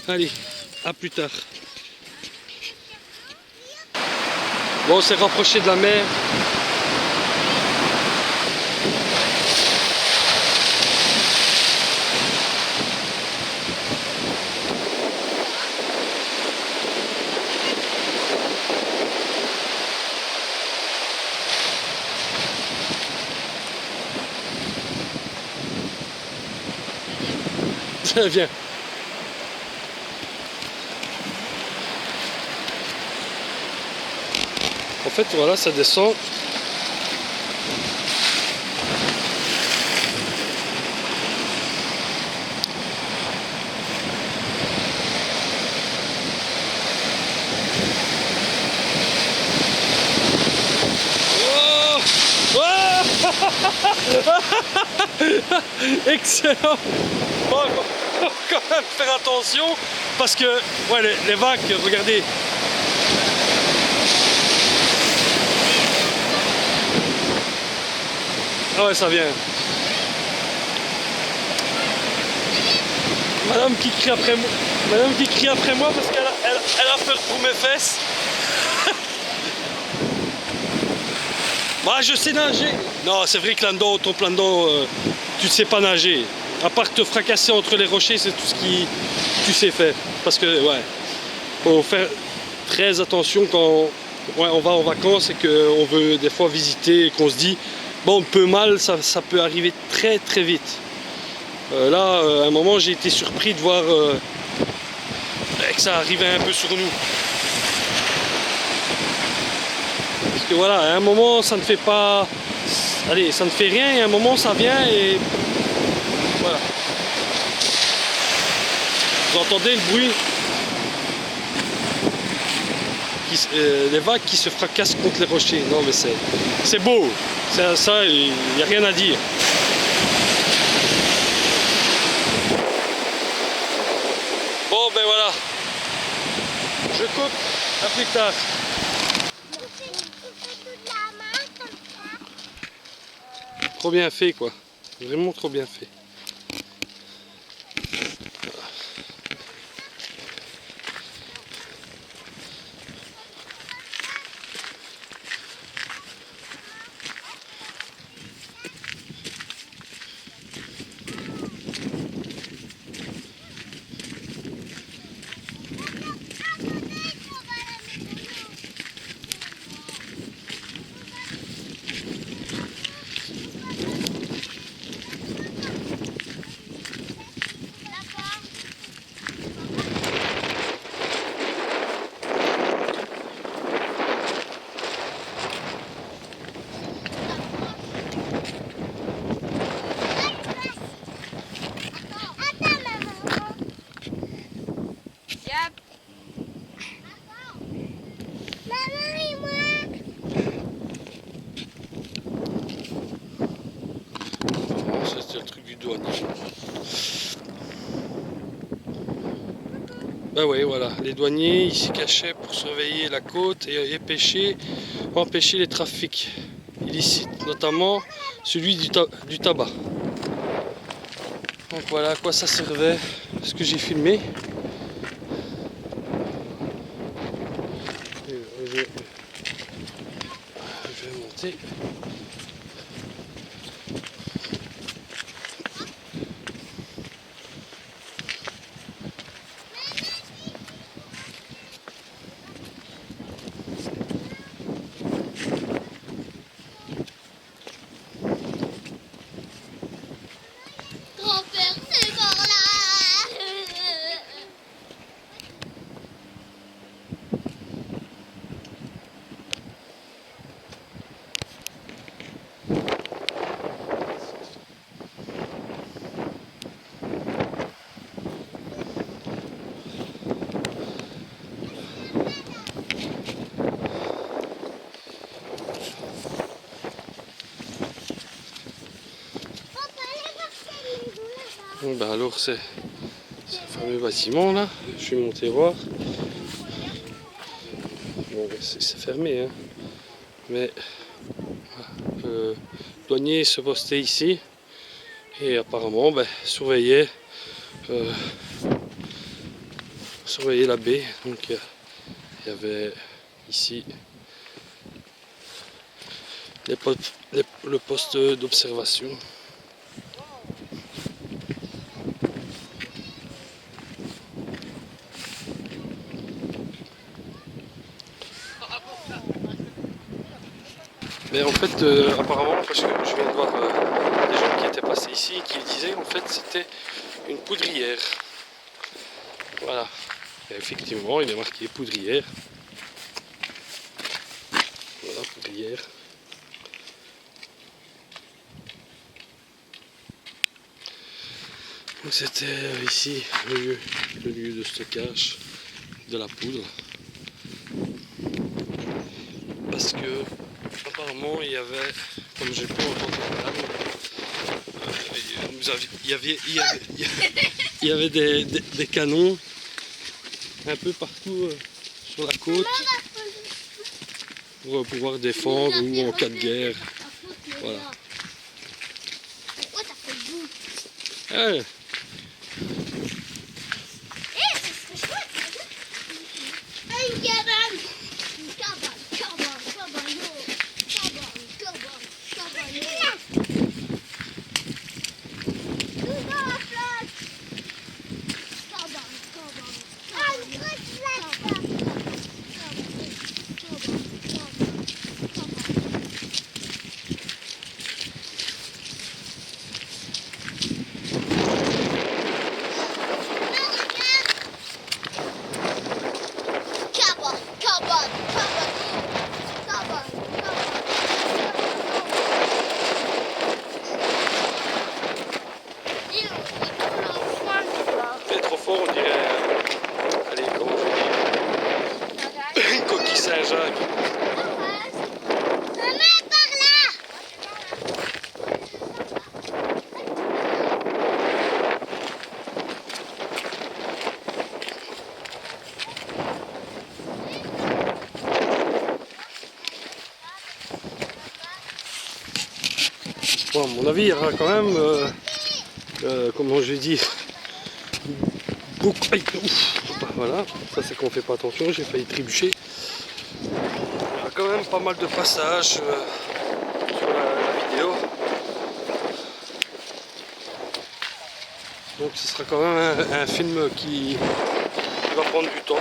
Speaker 1: Allez, à plus tard. Bon, on s'est rapproché de la mer. Viens. En fait, voilà, ça descend. Oh, oh. Excellent. Bon, faut quand même faire attention parce que ouais, les vagues, regardez. Ah ouais, ça vient. Madame qui crie après moi. Madame qui crie après moi parce qu'elle a peur pour mes fesses. Moi je sais nager. Non, c'est vrai que là-dedans, ton plein dedans, tu ne sais pas nager. À part te fracasser entre les rochers, c'est tout ce que tu sais faire. Parce que ouais, faut faire très attention quand on va en vacances et qu'on veut des fois visiter et qu'on se dit bon, peu mal, ça peut arriver très très vite. Là, à un moment, j'ai été surpris de voir que ça arrivait un peu sur nous. Parce que voilà, à un moment, ça ne fait pas... Allez, ça ne fait rien, et à un moment, ça vient et... Voilà. Vous entendez le bruit? les vagues qui se fracassent contre les rochers. Non mais c'est beau, ça il n'y a rien à dire. Bon ben voilà, je coupe, à plus tard. Trop bien fait quoi, vraiment trop bien fait. C'est le truc du douanier. Ben oui, voilà, les douaniers ils s'y cachaient pour surveiller la côte et empêcher les trafics illicites, notamment celui du tabac. Donc voilà à quoi ça servait, ce que j'ai filmé. Je vais monter.
Speaker 3: Grand-père, c'est par là.
Speaker 1: Bon, ben alors c'est ce fameux bâtiment là, je suis monté voir. Bon c'est fermé hein. Mais le douanier se postait ici et apparemment ben, surveillait la baie. Donc il y avait ici le poste d'observation. Mais en fait, apparemment, parce que je viens de voir des gens qui étaient passés ici et qui disaient en fait c'était une poudrière. Voilà. Et effectivement, il est marqué poudrière. Voilà, poudrière. Donc c'était ici le lieu de stockage de la poudre. Parce que apparemment il y avait, comme j'ai pu entendre il y avait des canons un peu partout sur la côte pour pouvoir défendre ou en cas de guerre. Voilà.
Speaker 3: Pourquoi t'as fait le bout?
Speaker 1: Ah,
Speaker 3: C'est chouette. Une cabane. Une cabane, cabane, cabane, yo. Cabane, cabane, cabane, yo. Tout dans la place. Cabane, cabane. Ah, une grosse place. Cabane.
Speaker 1: Saint-Jacques.
Speaker 3: Maman, par là.
Speaker 1: Bon, à mon avis, il y aura quand même, comment je vais dire, beaucoup. Aïe, ouf, voilà, ça c'est qu'on fait pas attention, j'ai failli trébucher. Il y aura quand même pas mal de passages sur la vidéo. Donc ce sera quand même un film qui va prendre du temps.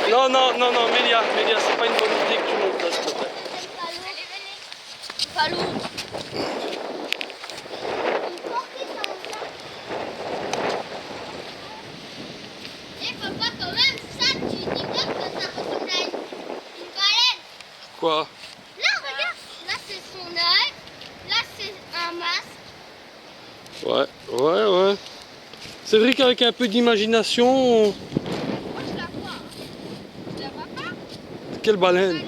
Speaker 1: Non, non, non, non, Mélia, c'est pas une bonne idée que tu montes là, s'il te plaît.
Speaker 3: Pas lourd. Eh papa, quand même, ça, tu dis pas que ça ressemble à une baleine.
Speaker 1: Quoi?
Speaker 3: Là, regarde, là c'est son œil, là c'est un masque.
Speaker 1: Ouais, ouais, ouais. C'est vrai qu'avec un peu d'imagination,
Speaker 3: Moi je la vois. Tu la vois pas?
Speaker 1: quelle baleine?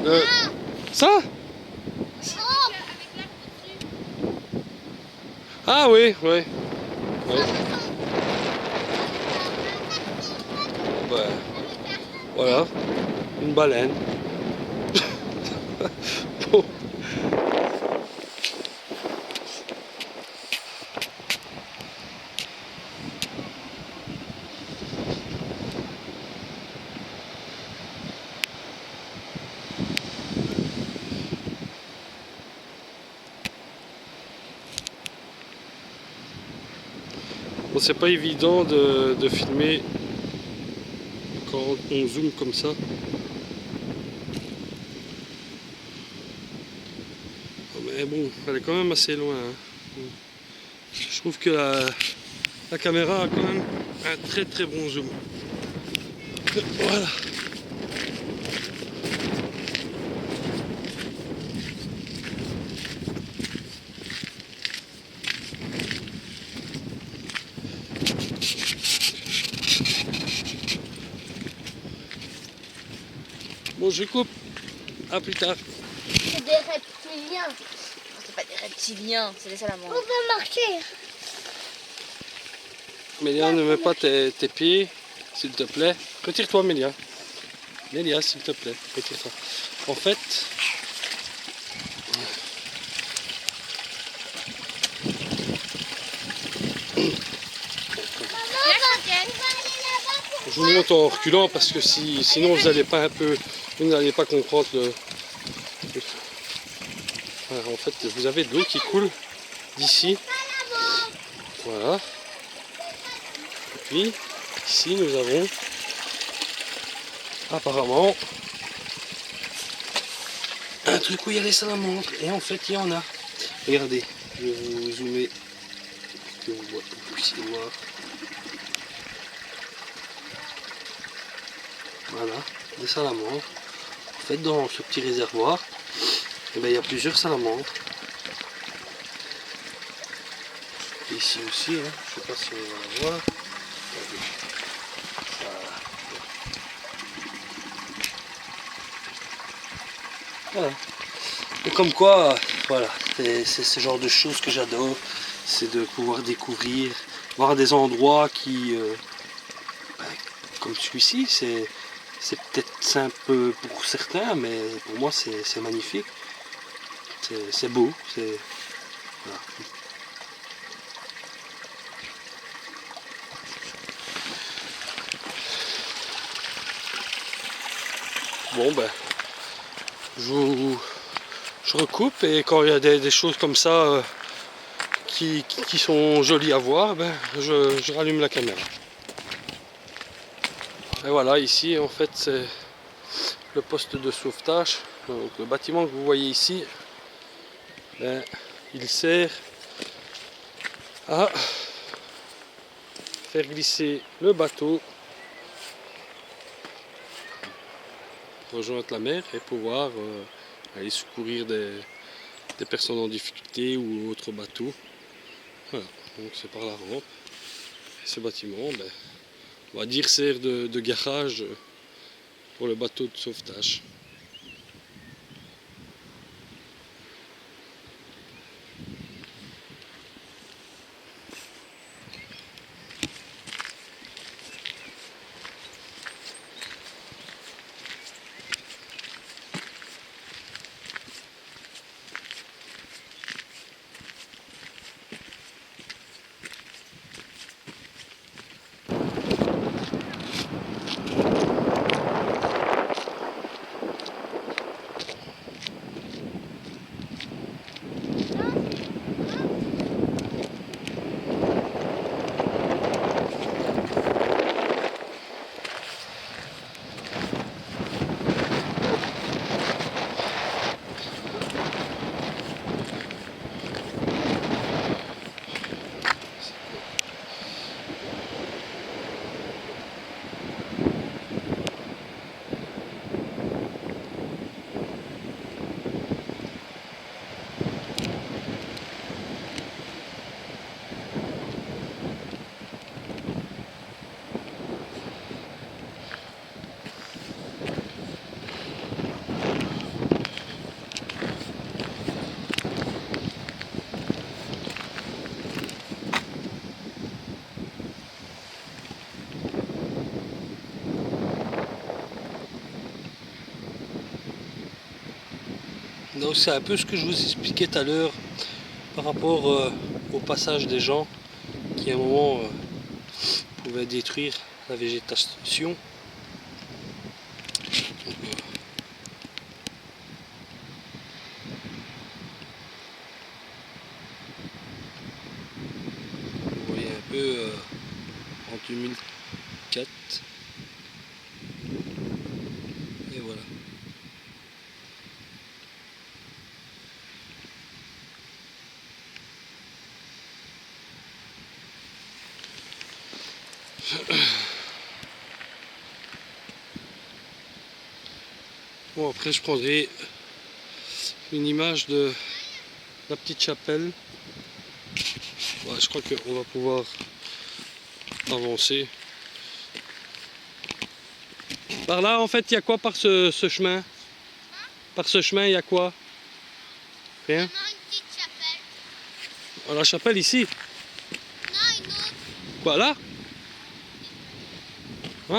Speaker 3: Baleine.
Speaker 1: Ça?
Speaker 3: Oh.
Speaker 4: Avec l'arbre au-dessus.
Speaker 1: Ah oui, oui.
Speaker 3: Ça
Speaker 1: Oui.
Speaker 3: ressemble.
Speaker 1: Ouais. Voilà, une baleine. Bon. Bon, c'est pas évident de filmer quand on zoome comme ça. Mais bon, elle est quand même assez loin. Hein. Je trouve que la caméra a quand même un très très bon zoom. Voilà. Bon, je coupe. À plus tard.
Speaker 3: C'est des reptiliens.
Speaker 4: C'est pas des reptiliens, c'est des salamandres.
Speaker 3: On peut marcher.
Speaker 1: Mélia, ne mets pas tes pieds, s'il te plaît. Retire-toi, Mélia. Mélia, s'il te plaît, retire-toi. En fait, je vous monte en reculant parce que sinon vous n'allez pas comprendre Voilà, en fait, vous avez de l'eau qui coule d'ici. Voilà. Et puis, ici, nous avons apparemment un truc où il y a les salamandres. Et en fait, il y en a. Regardez, je vais vous zoomer pour que vous puissiez voir. Voilà, des salamandres. En fait, dans ce petit réservoir, eh ben, il y a plusieurs salamandres. Et ici aussi, hein, je ne sais pas si on va la voir. Voilà. Et comme quoi, voilà, c'est ce genre de choses que j'adore, c'est de pouvoir découvrir, voir des endroits qui, comme celui-ci, c'est peut-être simple pour certains, mais pour moi c'est magnifique, c'est beau, voilà. Bon ben, je recoupe et quand il y a des choses comme ça qui sont jolies à voir, ben, je rallume la caméra. Et voilà, ici en fait c'est le poste de sauvetage. Donc, le bâtiment que vous voyez ici, ben, il sert à faire glisser le bateau, rejoindre la mer et pouvoir aller secourir des des personnes en difficulté ou autres bateaux. Voilà, donc c'est par la rampe. Et ce bâtiment, ben, on va dire, sert de garage pour le bateau de sauvetage. Donc c'est un peu ce que je vous expliquais tout à l'heure par rapport au passage des gens qui à un moment pouvaient détruire la végétation. Vous voyez un peu en 2004. Et voilà. Bon, après je prendrai une image de la petite chapelle. Ouais, je crois qu'on va pouvoir avancer. Par là, en fait, il y a quoi par ce chemin? Par ce chemin, il y a quoi? Rien?
Speaker 3: Maman, une petite chapelle.
Speaker 1: Ah, la chapelle ici?
Speaker 3: Non, une autre.
Speaker 1: Quoi, là? Ah.
Speaker 3: On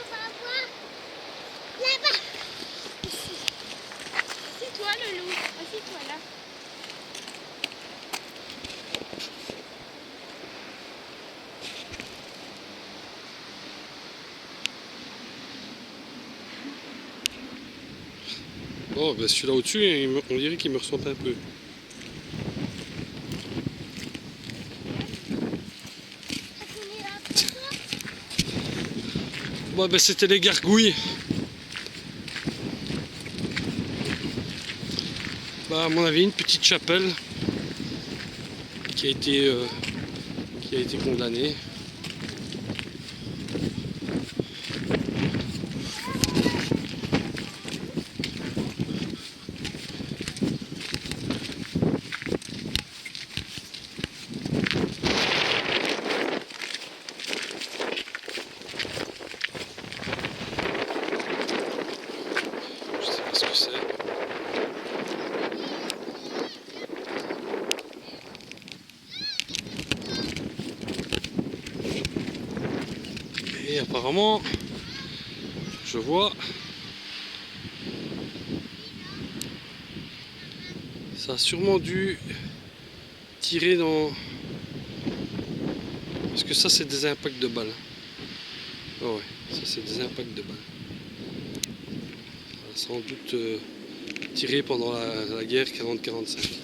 Speaker 3: va voir là-bas.
Speaker 4: Assieds-toi, le loup. Assieds-toi là.
Speaker 1: Oh, ben celui-là au-dessus, on dirait qu'il me ressemble un peu. Bon, ben c'était les gargouilles. Bah, à mon avis, une petite chapelle qui a été condamnée. Je sais pas ce que c'est. Et apparemment, je vois, ça a sûrement dû tirer dans... Parce que ça c'est des impacts de balles. Oh ouais, ça c'est des impacts de balles. Ça a sans doute tiré pendant la guerre 40-45.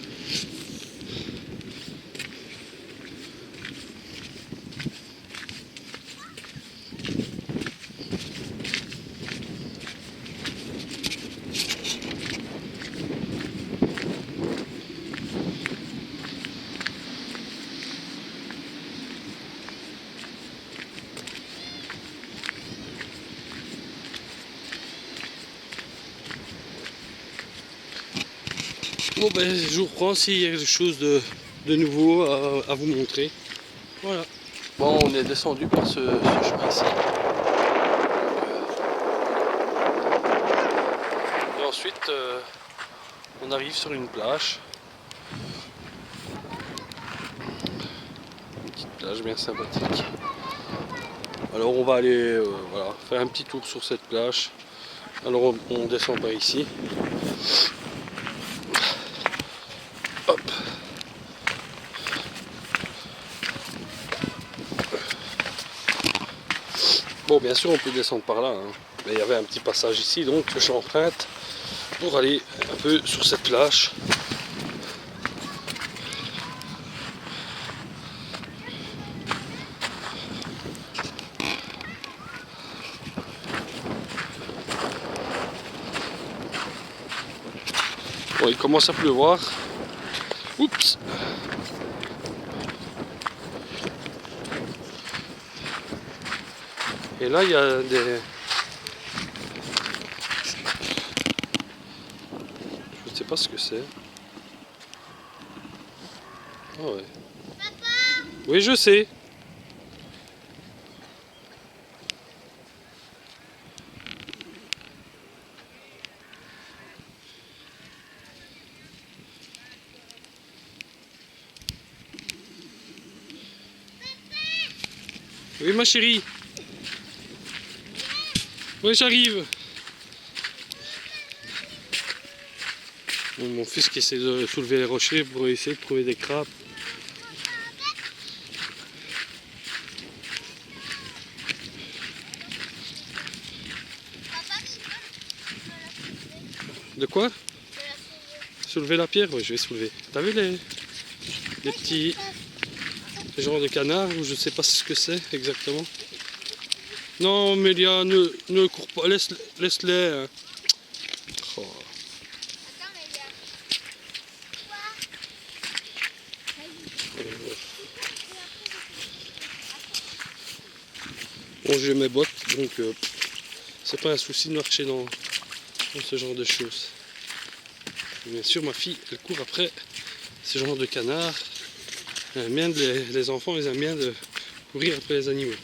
Speaker 1: Bon ben je vous reprends s'il y a quelque chose de nouveau à vous montrer. Voilà. Bon, on est descendu par ce chemin-ci. Et ensuite on arrive sur une plage. Une petite plage bien sympathique. Alors on va aller voilà, faire un petit tour sur cette plage. Alors on descend par ici. Hop. Bon, bien sûr on peut descendre par là, hein. Mais il y avait un petit passage ici donc que j'emprunte pour aller un peu sur cette plage. Bon, il commence à pleuvoir. Oups. Et là il y a des... Je ne sais pas ce que c'est. Ah ouais.
Speaker 3: Papa,
Speaker 1: Oui, je sais. Oui, ma chérie. Oui, j'arrive. Mon fils qui essaie de soulever les rochers pour essayer de trouver des crabes. De quoi? Soulever la pierre? Oui, je vais soulever. T'as vu les petits genres de canards ou je sais pas ce que c'est exactement? Non, Mélia, ne cours pas, laisse-les. Hein. Oh. Bon, j'ai mes bottes, donc c'est pas un souci de marcher dans ce genre de choses. Bien sûr, ma fille, elle court après ce genre de canards. Elle aime bien les enfants, ils aiment bien de courir après les animaux.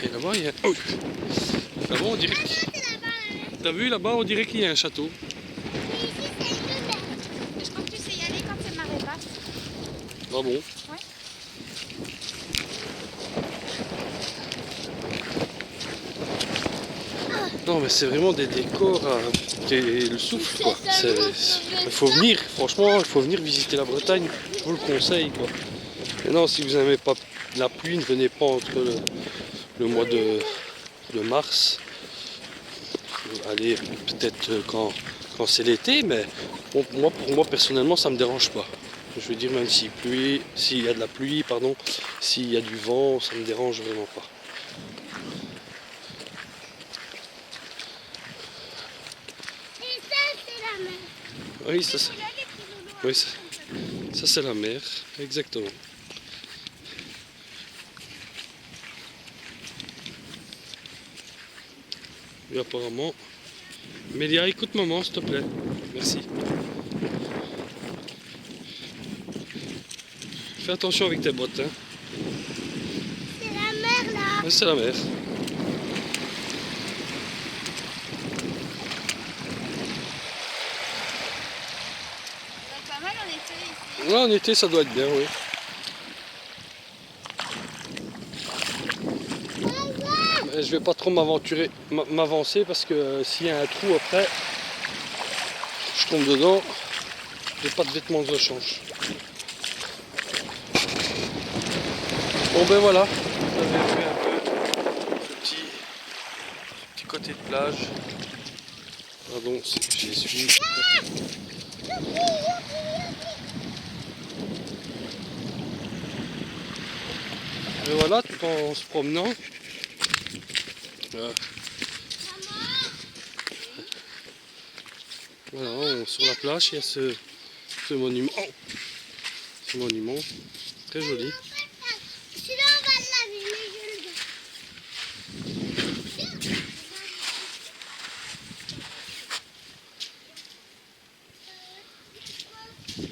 Speaker 1: Et là-bas, il y a... Oh. Là-bas, on dirait que... T'as vu, là-bas, on dirait qu'il y a un château.
Speaker 4: Je crois que tu sais y aller quand c'est marée basse.
Speaker 1: Ah bon?
Speaker 4: Ouais.
Speaker 1: Non, mais c'est vraiment des décors qui le souffle, quoi. Il faut venir, franchement, il faut venir visiter la Bretagne. Je vous le conseille, quoi. Maintenant, si vous n'aimez pas la pluie, ne venez pas entre le mois de mars. Allez, peut-être quand c'est l'été, mais bon, pour moi, personnellement, ça me dérange pas. Je veux dire, même s'il y a de la pluie, pardon, s'il y a du vent, ça me dérange vraiment pas.
Speaker 3: et ça c'est la mer.
Speaker 1: Oui, ça c'est la mer, exactement. Et apparemment... Mélia, écoute maman, s'il te plaît. Merci. Fais attention avec tes bottes, hein.
Speaker 3: C'est la mer là.
Speaker 1: Ouais, c'est la mer.
Speaker 4: Pas mal en été ici.
Speaker 1: Là en été ça doit être bien, oui. Mais je vais pas trop m'avancer parce que s'il y a un trou après, je tombe dedans, j'ai pas de vêtements de rechange. Bon ben voilà, vous avez vu un peu ce petit côté de plage. Pardon, j'ai suivi. Et voilà, tout en se promenant. Voilà, sur la plage, il y a ce monument. Oh, ce monument, très joli.
Speaker 3: Celui-là, on va le laver, mais je le garde.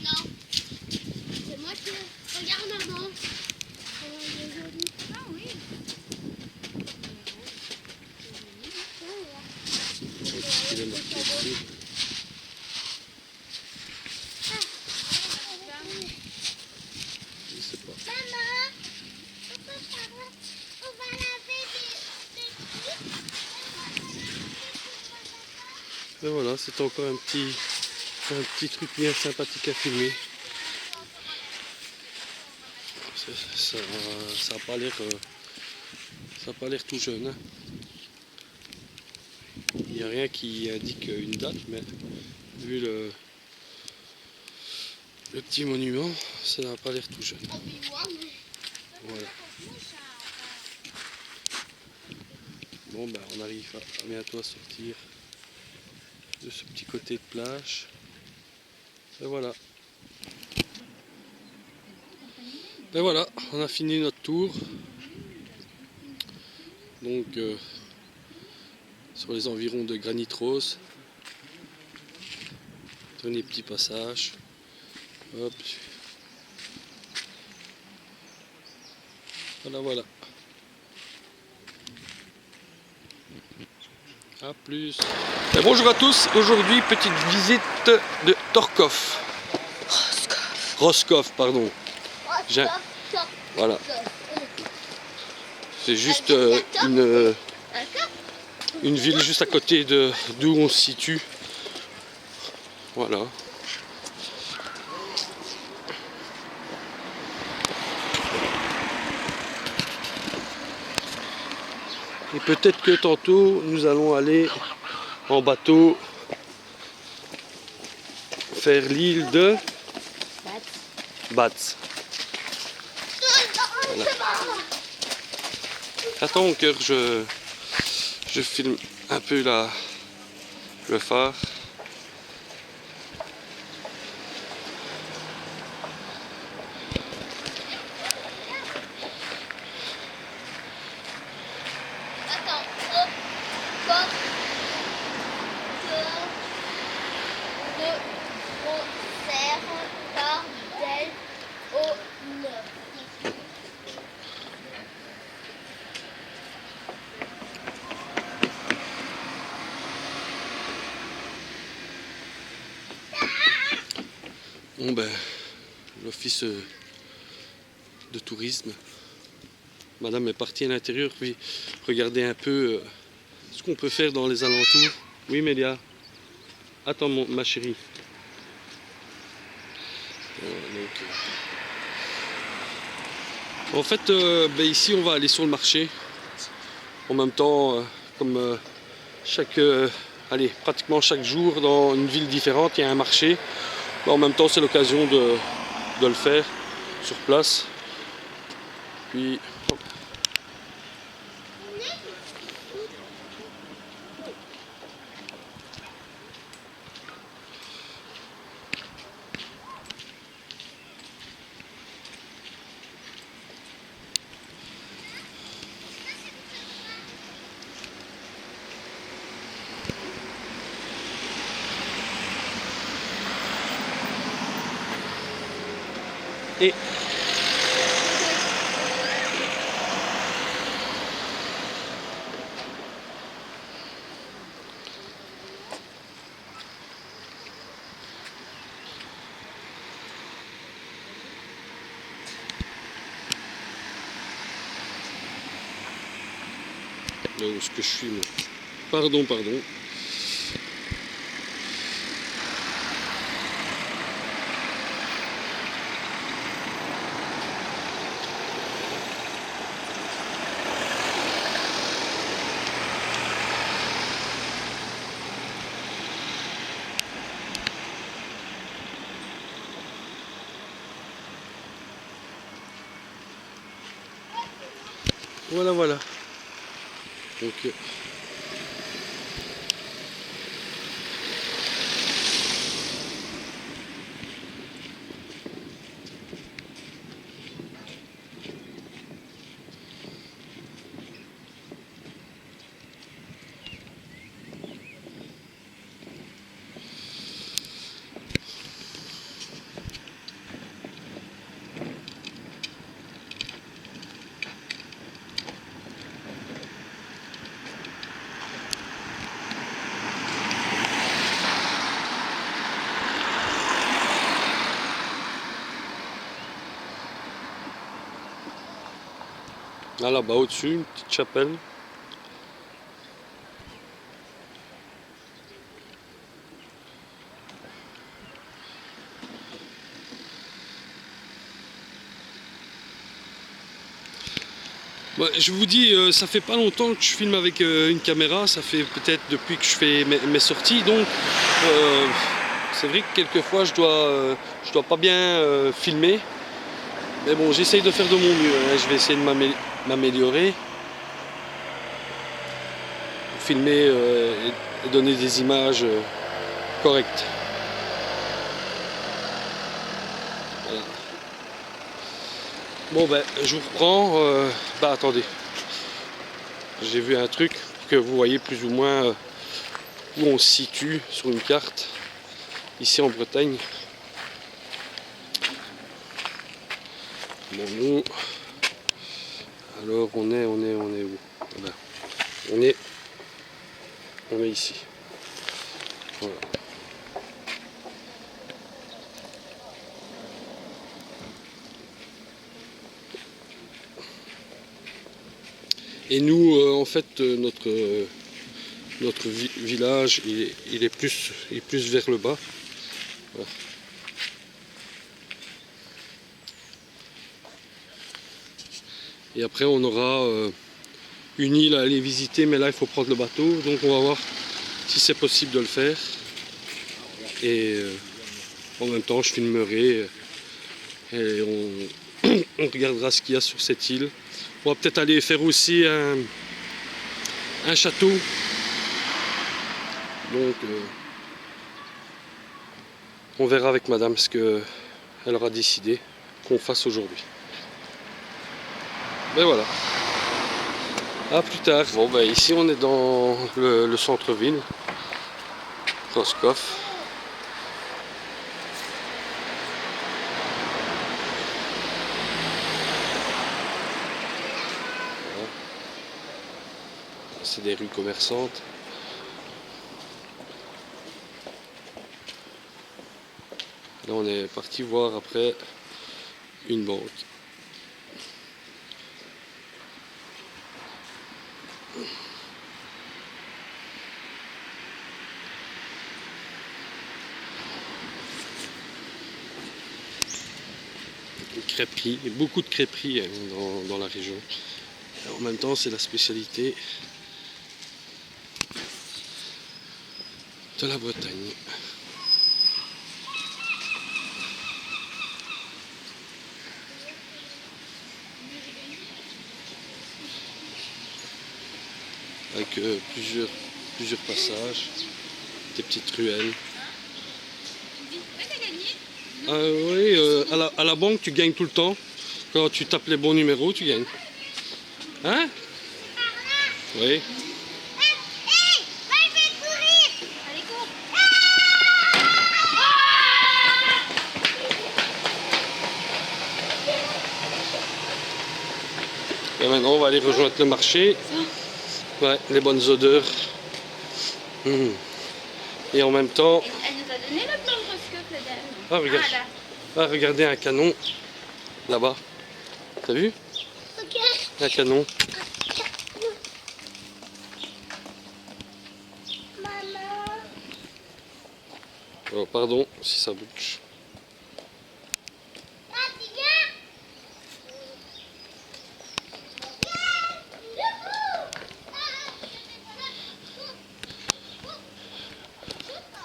Speaker 3: Non, c'est moi qui... Regarde maman. Comment il est joli.
Speaker 4: Ah oui.
Speaker 1: Qu'est-ce qu'il est marqué ici? Je sais pas.
Speaker 3: Maman, on va laver des trucs.
Speaker 1: Et voilà, c'est encore un petit truc bien sympathique à filmer. Ça n'a pas l'air tout jeune. Hein. Il n'y a rien qui indique une date, mais vu le petit monument, ça n'a pas l'air tout jeune. Voilà. Bon ben on arrive bientôt à sortir de ce petit côté de plage. Et voilà. Et voilà, on a fini notre tour. Donc sur les environs de Granit Rose. Dernier petit passage. Hop. Voilà, voilà. A plus. Et bonjour à tous. Aujourd'hui, petite visite de Torkov. Roscoff, pardon. Voilà. C'est juste une ville juste à côté d'où on se situe. Voilà. Et peut-être que tantôt nous allons aller en bateau faire l'île de Bats. Voilà. Attends mon cœur, je filme un peu le phare. Bon ben, l'office de tourisme. Madame est partie à l'intérieur, puis regardez un peu ce qu'on peut faire dans les alentours. Oui Mélia. Attends ma chérie. En fait, ben ici on va aller sur le marché. En même temps, comme pratiquement chaque jour dans une ville différente, il y a un marché. En même temps, c'est l'occasion de le faire sur place. Puis, hop. Et là où ce que je suis. Mais... Pardon. Voilà. Donc, là-bas au-dessus, une petite chapelle. Bah, je vous dis, ça fait pas longtemps que je filme avec une caméra, ça fait peut-être depuis que je fais mes sorties, donc c'est vrai que quelquefois je dois pas bien filmer, mais bon, j'essaye de faire de mon mieux, hein. Je vais essayer de m'améliorer, filmer et donner des images correctes. Voilà. Bon ben, je vous reprends. Bah attendez, j'ai vu un truc pour que vous voyez plus ou moins où on se situe sur une carte ici en Bretagne. Bon, nous, alors on est où? Voilà. On est ici. Voilà. Et nous, en fait, notre village, il est plus vers le bas. Voilà. Et après, on aura une île à aller visiter, mais là, il faut prendre le bateau. Donc, on va voir si c'est possible de le faire. Et en même temps, je filmerai et on regardera ce qu'il y a sur cette île. On va peut-être aller faire aussi un château. Donc on verra avec madame ce qu'elle aura décidé qu'on fasse aujourd'hui. Ben voilà. À plus tard. Bon ben ici on est dans le centre-ville. Roscoff. C'est des rues commerçantes. Là on est parti voir après une banque. Une crêperie, beaucoup de crêperies dans la région. Et en même temps c'est la spécialité de la Bretagne. Avec plusieurs passages, des petites ruelles. Ah, oui, à la banque tu gagnes tout le temps. Quand tu tapes les bons numéros, tu gagnes. Hein? Oui. Et maintenant on va aller rejoindre le marché. Ouais, les bonnes odeurs. Et en même temps...
Speaker 4: Elle nous a donné le plan de Roscoff, la dame.
Speaker 1: Ah, regarde.
Speaker 4: Ah, là.
Speaker 1: Ah, regardez un canon là-bas. T'as vu? Un canon. Oh, pardon si ça bouge.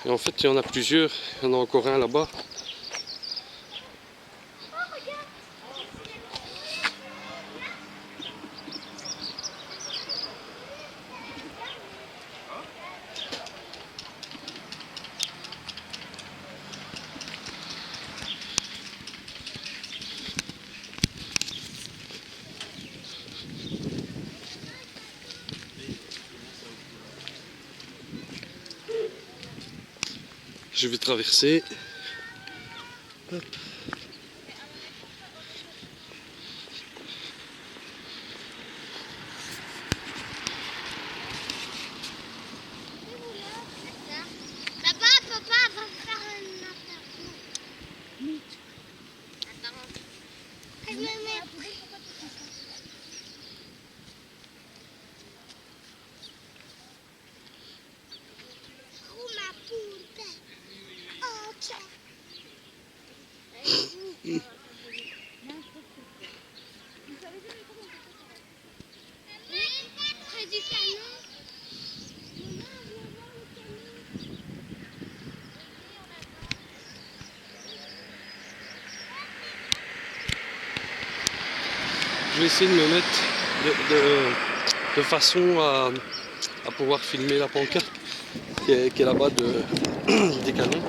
Speaker 1: Et en fait, il y en a plusieurs. Il y en a encore un là-bas. Je vais traverser. Hop.
Speaker 3: Papa, papa va faire un interview. Attends. Je me mets. Oh ma poule. Oh tiens. Près du canon.
Speaker 1: Je vais essayer de me mettre de façon à pouvoir filmer la pancarte qui est là-bas des canons.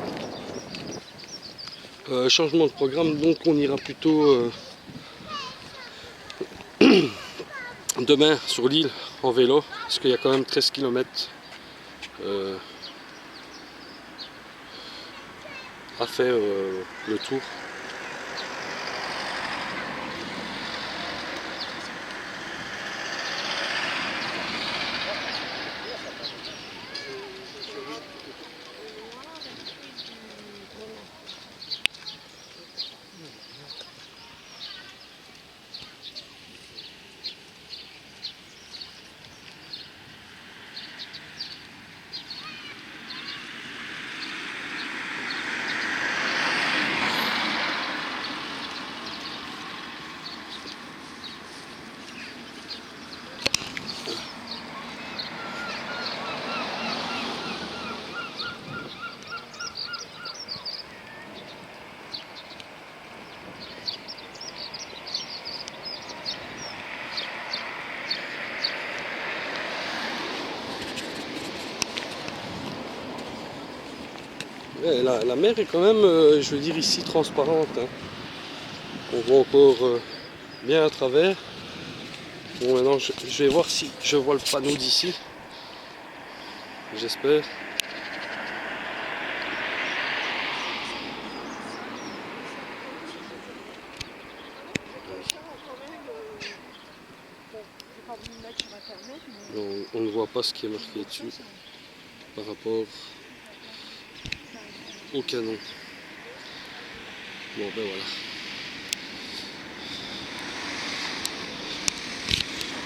Speaker 1: Changement de programme, donc on ira plutôt demain sur l'île en vélo, parce qu'il y a quand même 13 km à faire le tour. Ouais, la mer est quand même, je veux dire ici, transparente. Hein. On voit encore bien à travers. Bon, maintenant je vais voir si je vois le panneau d'ici. J'espère. On ne voit pas ce qui est marqué dessus par rapport au canon. Bon ben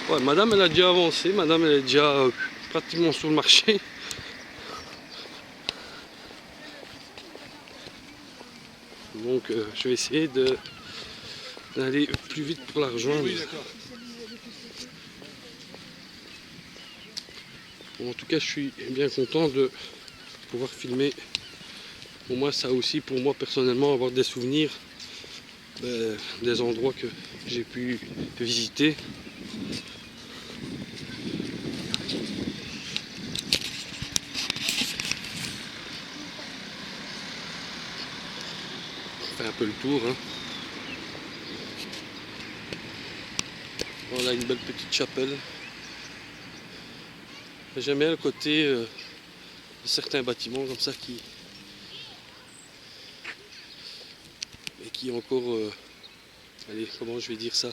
Speaker 1: voilà. Ouais, madame elle a déjà avancé, madame elle est déjà pratiquement sur le marché. Donc je vais essayer d'aller plus vite pour la rejoindre. Oui, bon, en tout cas je suis bien content de pouvoir filmer. Pour moi ça aussi, pour moi personnellement, avoir des souvenirs des endroits que j'ai pu visiter. On fait un peu le tour. Hein. Voilà une belle petite chapelle. J'aime bien le côté de certains bâtiments comme ça qui encore, allez, comment je vais dire ça,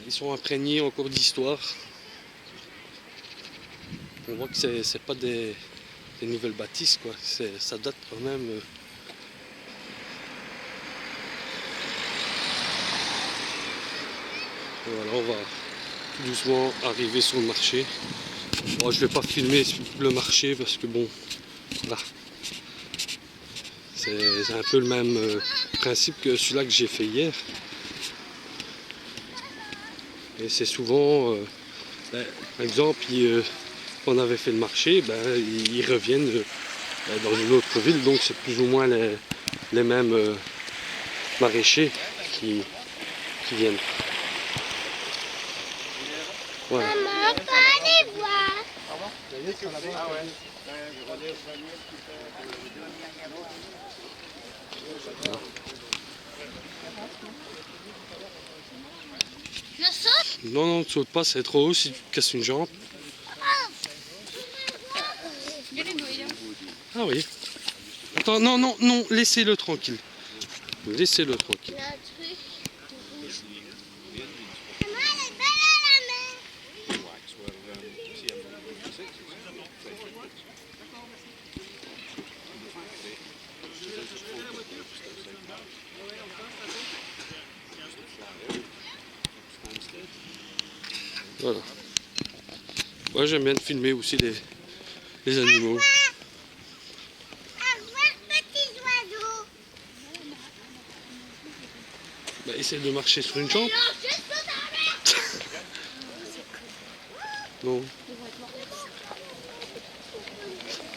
Speaker 1: ils sont imprégnés encore d'histoire. On voit que c'est pas des nouvelles bâtisses, quoi. Ça date quand même. Voilà, on va tout doucement arriver sur le marché. Bon, je vais pas filmer le marché parce que bon, là, C'est un peu le même principe que celui-là que j'ai fait hier. Et c'est souvent, par exemple, on avait fait le marché, ils reviennent dans une autre ville, donc c'est plus ou moins les mêmes maraîchers qui viennent. Voilà.
Speaker 3: Maman, on peut aller voir. Je saute?
Speaker 1: Non, non, ne saute pas, c'est trop haut si tu te casses une jambe. Ah oui. Attends, non, non, non, laissez-le tranquille. Laissez-le tranquille.
Speaker 3: Il y a un truc rouge. Maman, elle est belle à la main.
Speaker 1: Voilà. Moi j'aime bien filmer aussi les animaux.
Speaker 3: Au revoir, petits oiseaux.
Speaker 1: Essaye de marcher sur une jambe.
Speaker 3: Alors, je saute avec.
Speaker 1: Non.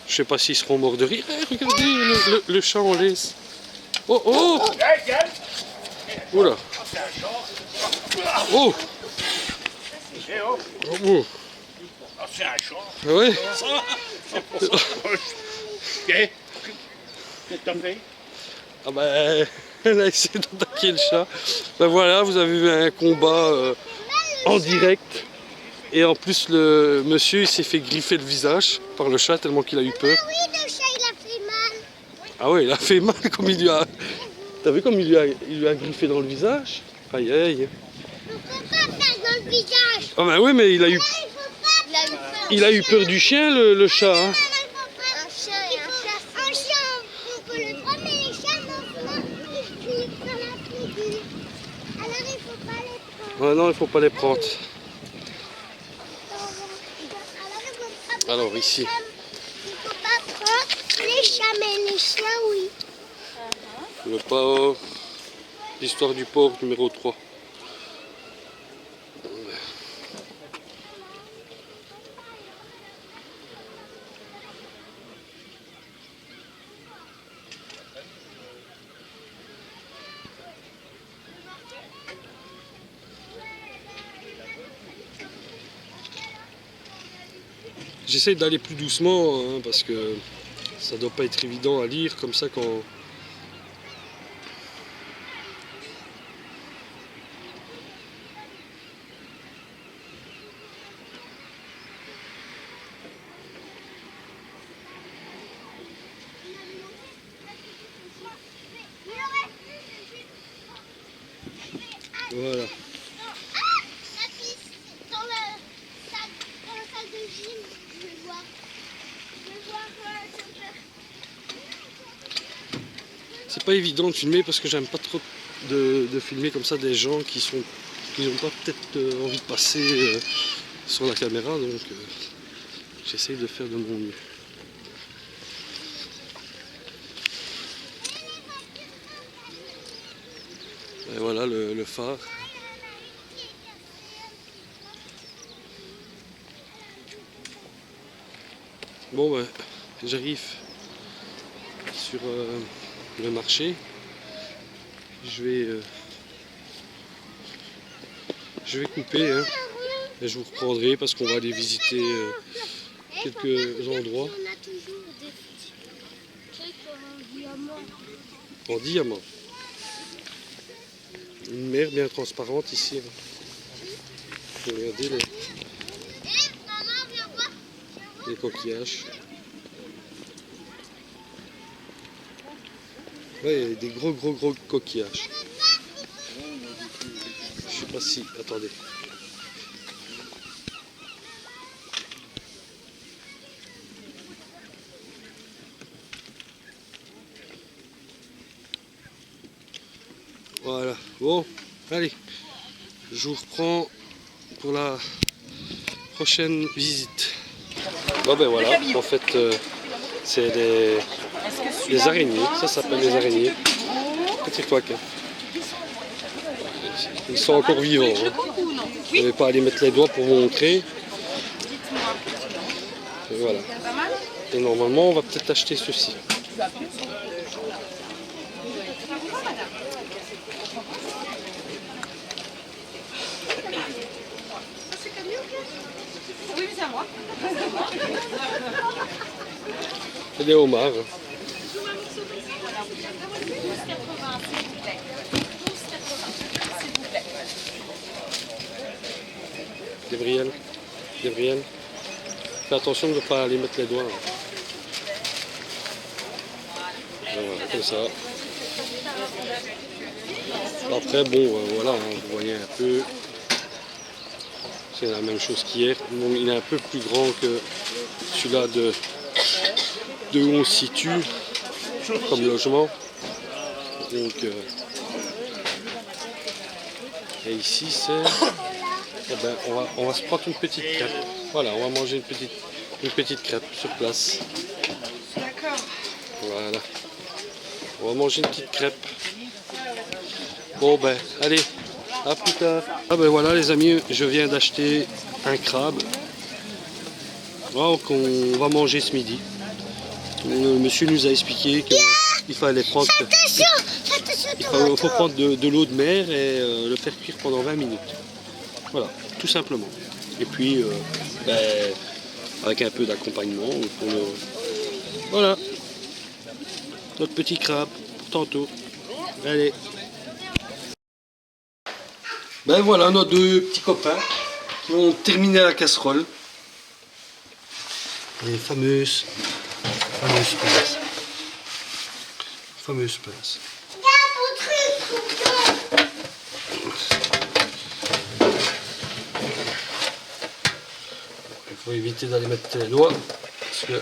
Speaker 1: Je sais pas s'ils seront morts de rire. Eh, regardez le chat en laisse. Oh oh. Oula. Oh. Oh.
Speaker 5: C'est un chat.
Speaker 1: Ah ouais.
Speaker 5: Qu'est-ce que t'as fait?
Speaker 1: Ah ben, elle a essayé d'attaquer le chat. Ben voilà, vous avez vu un combat en direct. Et en plus, le monsieur il s'est fait griffer le visage par le chat tellement qu'il a eu peur.
Speaker 3: Ah oui, le chat, il a fait mal.
Speaker 1: Ah ouais, il a fait mal comme il lui a... T'as vu comme il lui a griffé dans le visage? Aïe aïe.
Speaker 3: On peut pas faire dans le visage.
Speaker 1: Ah ben oui, mais il a eu
Speaker 3: Il a eu peur.
Speaker 1: peur du chien, le chat. Hein.
Speaker 3: Un chien, on peut le prendre, mais les chiens, non, ils font la figure. Alors, il faut pas les prendre.
Speaker 1: Ouais, non, il faut pas les prendre. Alors ici.
Speaker 3: Il faut pas prendre les chats, mais les chiens, oui.
Speaker 1: Le porc. L'histoire du porc numéro 3. J'essaie d'aller plus doucement hein, parce que ça doit pas être évident à lire comme ça quand... Voilà.
Speaker 3: La piste dans la salle de gym, je vais voir.
Speaker 1: C'est pas évident de filmer parce que j'aime pas trop de filmer comme ça des gens qui n'ont pas peut-être envie de passer sur la caméra, donc j'essaye de faire de mon mieux. Et voilà le phare. Bon ben, j'arrive sur le marché. Je vais couper hein, et je vous reprendrai parce qu'on va aller visiter quelques endroits
Speaker 3: On a toujours des petits trucs en diamant.
Speaker 1: en diamant. Une mer bien transparente ici. Hein. Regardez
Speaker 3: Maman, viens voir.
Speaker 1: les coquillages. Ouais, il y a des gros coquillages. Je sais pas si... Attendez. Voilà. Bon, allez. Je vous reprends pour la prochaine visite. Bon ben voilà, en fait c'est Les araignées, ça s'appelle les araignées. C'est quoi que... Ils sont encore vivants. Hein. Je ne vais pas aller mettre les doigts pour vous montrer. Et voilà. Et normalement, on va peut-être acheter ceci.
Speaker 6: Oui, c'est à moi.
Speaker 1: C'est des homards. Gabriel, Gabriel, fais attention de ne pas aller mettre les doigts. Hein. Voilà, comme ça. Après, bon, voilà, hein, vous voyez un peu. C'est la même chose qu'hier. Bon, il est un peu plus grand que celui-là de où on se situe comme logement. Donc, et ici, c'est... Eh ben, on va se prendre une petite crêpe. Voilà, on va manger une petite crêpe sur place.
Speaker 6: D'accord.
Speaker 1: Voilà. On va manger une petite crêpe. Bon ben, allez, à plus tard. Ah ben voilà les amis, je viens d'acheter un crabe. Donc on va manger ce midi. Le monsieur nous a expliqué qu'il fallait prendre... Il faut prendre de l'eau de mer et le faire cuire pendant 20 minutes. Voilà, tout simplement. Et puis, ben, avec un peu d'accompagnement. Voilà, notre petit crabe pour tantôt. Allez. Ben voilà nos deux petits copains qui ont terminé la casserole. Les fameuses pinces. Fameuses pinces. Il faut éviter d'aller mettre les doigts parce que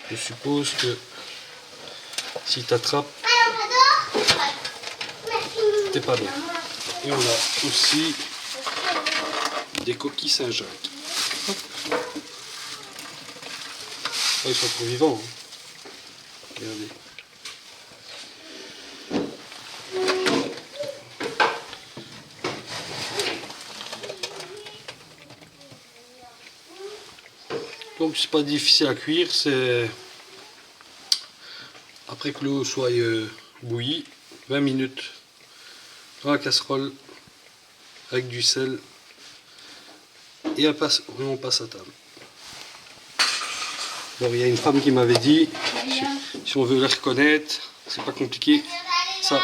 Speaker 1: je suppose que si tu attrapes, t'es pas bien. Et on a aussi des coquilles Saint-Jacques. Oh, ils sont trop vivants. Hein. Regardez. Donc c'est pas difficile à cuire, c'est après que l'eau soit bouillie, 20 minutes dans la casserole avec du sel et on passe à table. Alors il y a une femme qui m'avait dit, si on veut les reconnaître, c'est pas compliqué, ça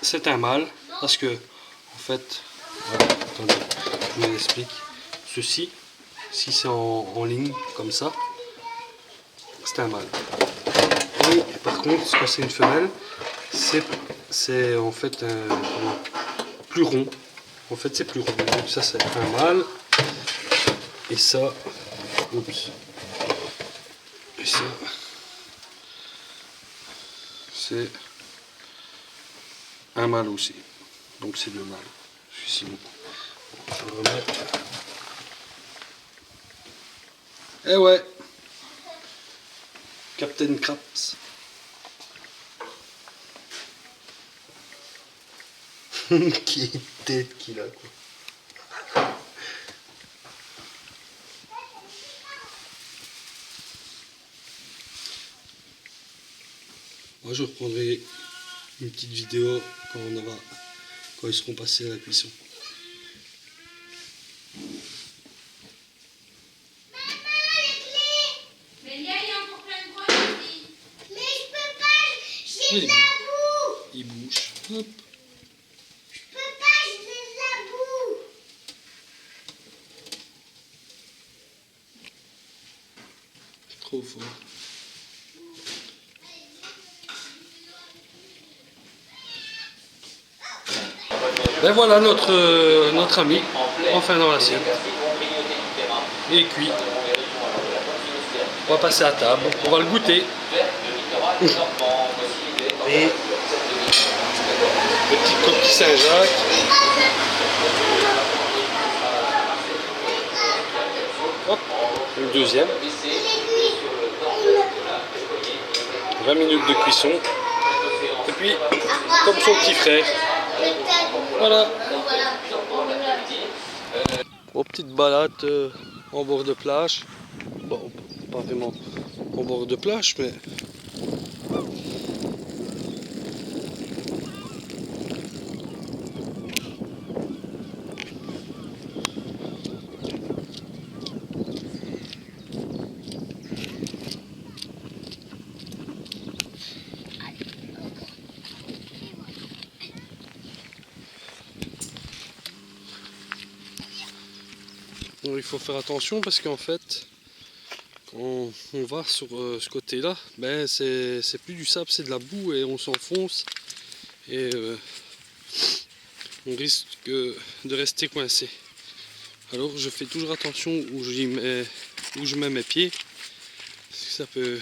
Speaker 1: c'est un mâle parce que en fait, voilà, attendez, je vous explique, ceci, si c'est en ligne comme ça, c'est un mâle. Et par contre, quand c'est une femelle, c'est en fait plus rond. En fait, c'est plus rond. Donc ça, c'est un mâle. Et ça, oups. Et ça, c'est un mâle aussi. Donc c'est deux mâles. Celui-ci, bon. Je vais le remettre. Eh ouais, Captain Craps. Qui tête qu'il a quoi. Moi je reprendrai une petite vidéo quand ils seront passés à la cuisson. Il bouge. Hop.
Speaker 3: Je peux pas, je fais de la boue.
Speaker 1: C'est trop fort. Ben voilà notre ami, enfin dans l'assiette. Il est cuit. On va passer à table, on va le goûter. Et petit coquille Saint-Jacques. Hop, le deuxième. 20 minutes de cuisson. Et puis, comme son petit frère. Voilà. Bon, petite balade en bord de plage. Bon, pas vraiment en bord de plage, mais... il faut faire attention parce qu'en fait, quand on va sur ce côté-là, ben c'est plus du sable, c'est de la boue et on s'enfonce et on risque de rester coincé. Alors je fais toujours attention où je mets mes pieds, parce que ça peut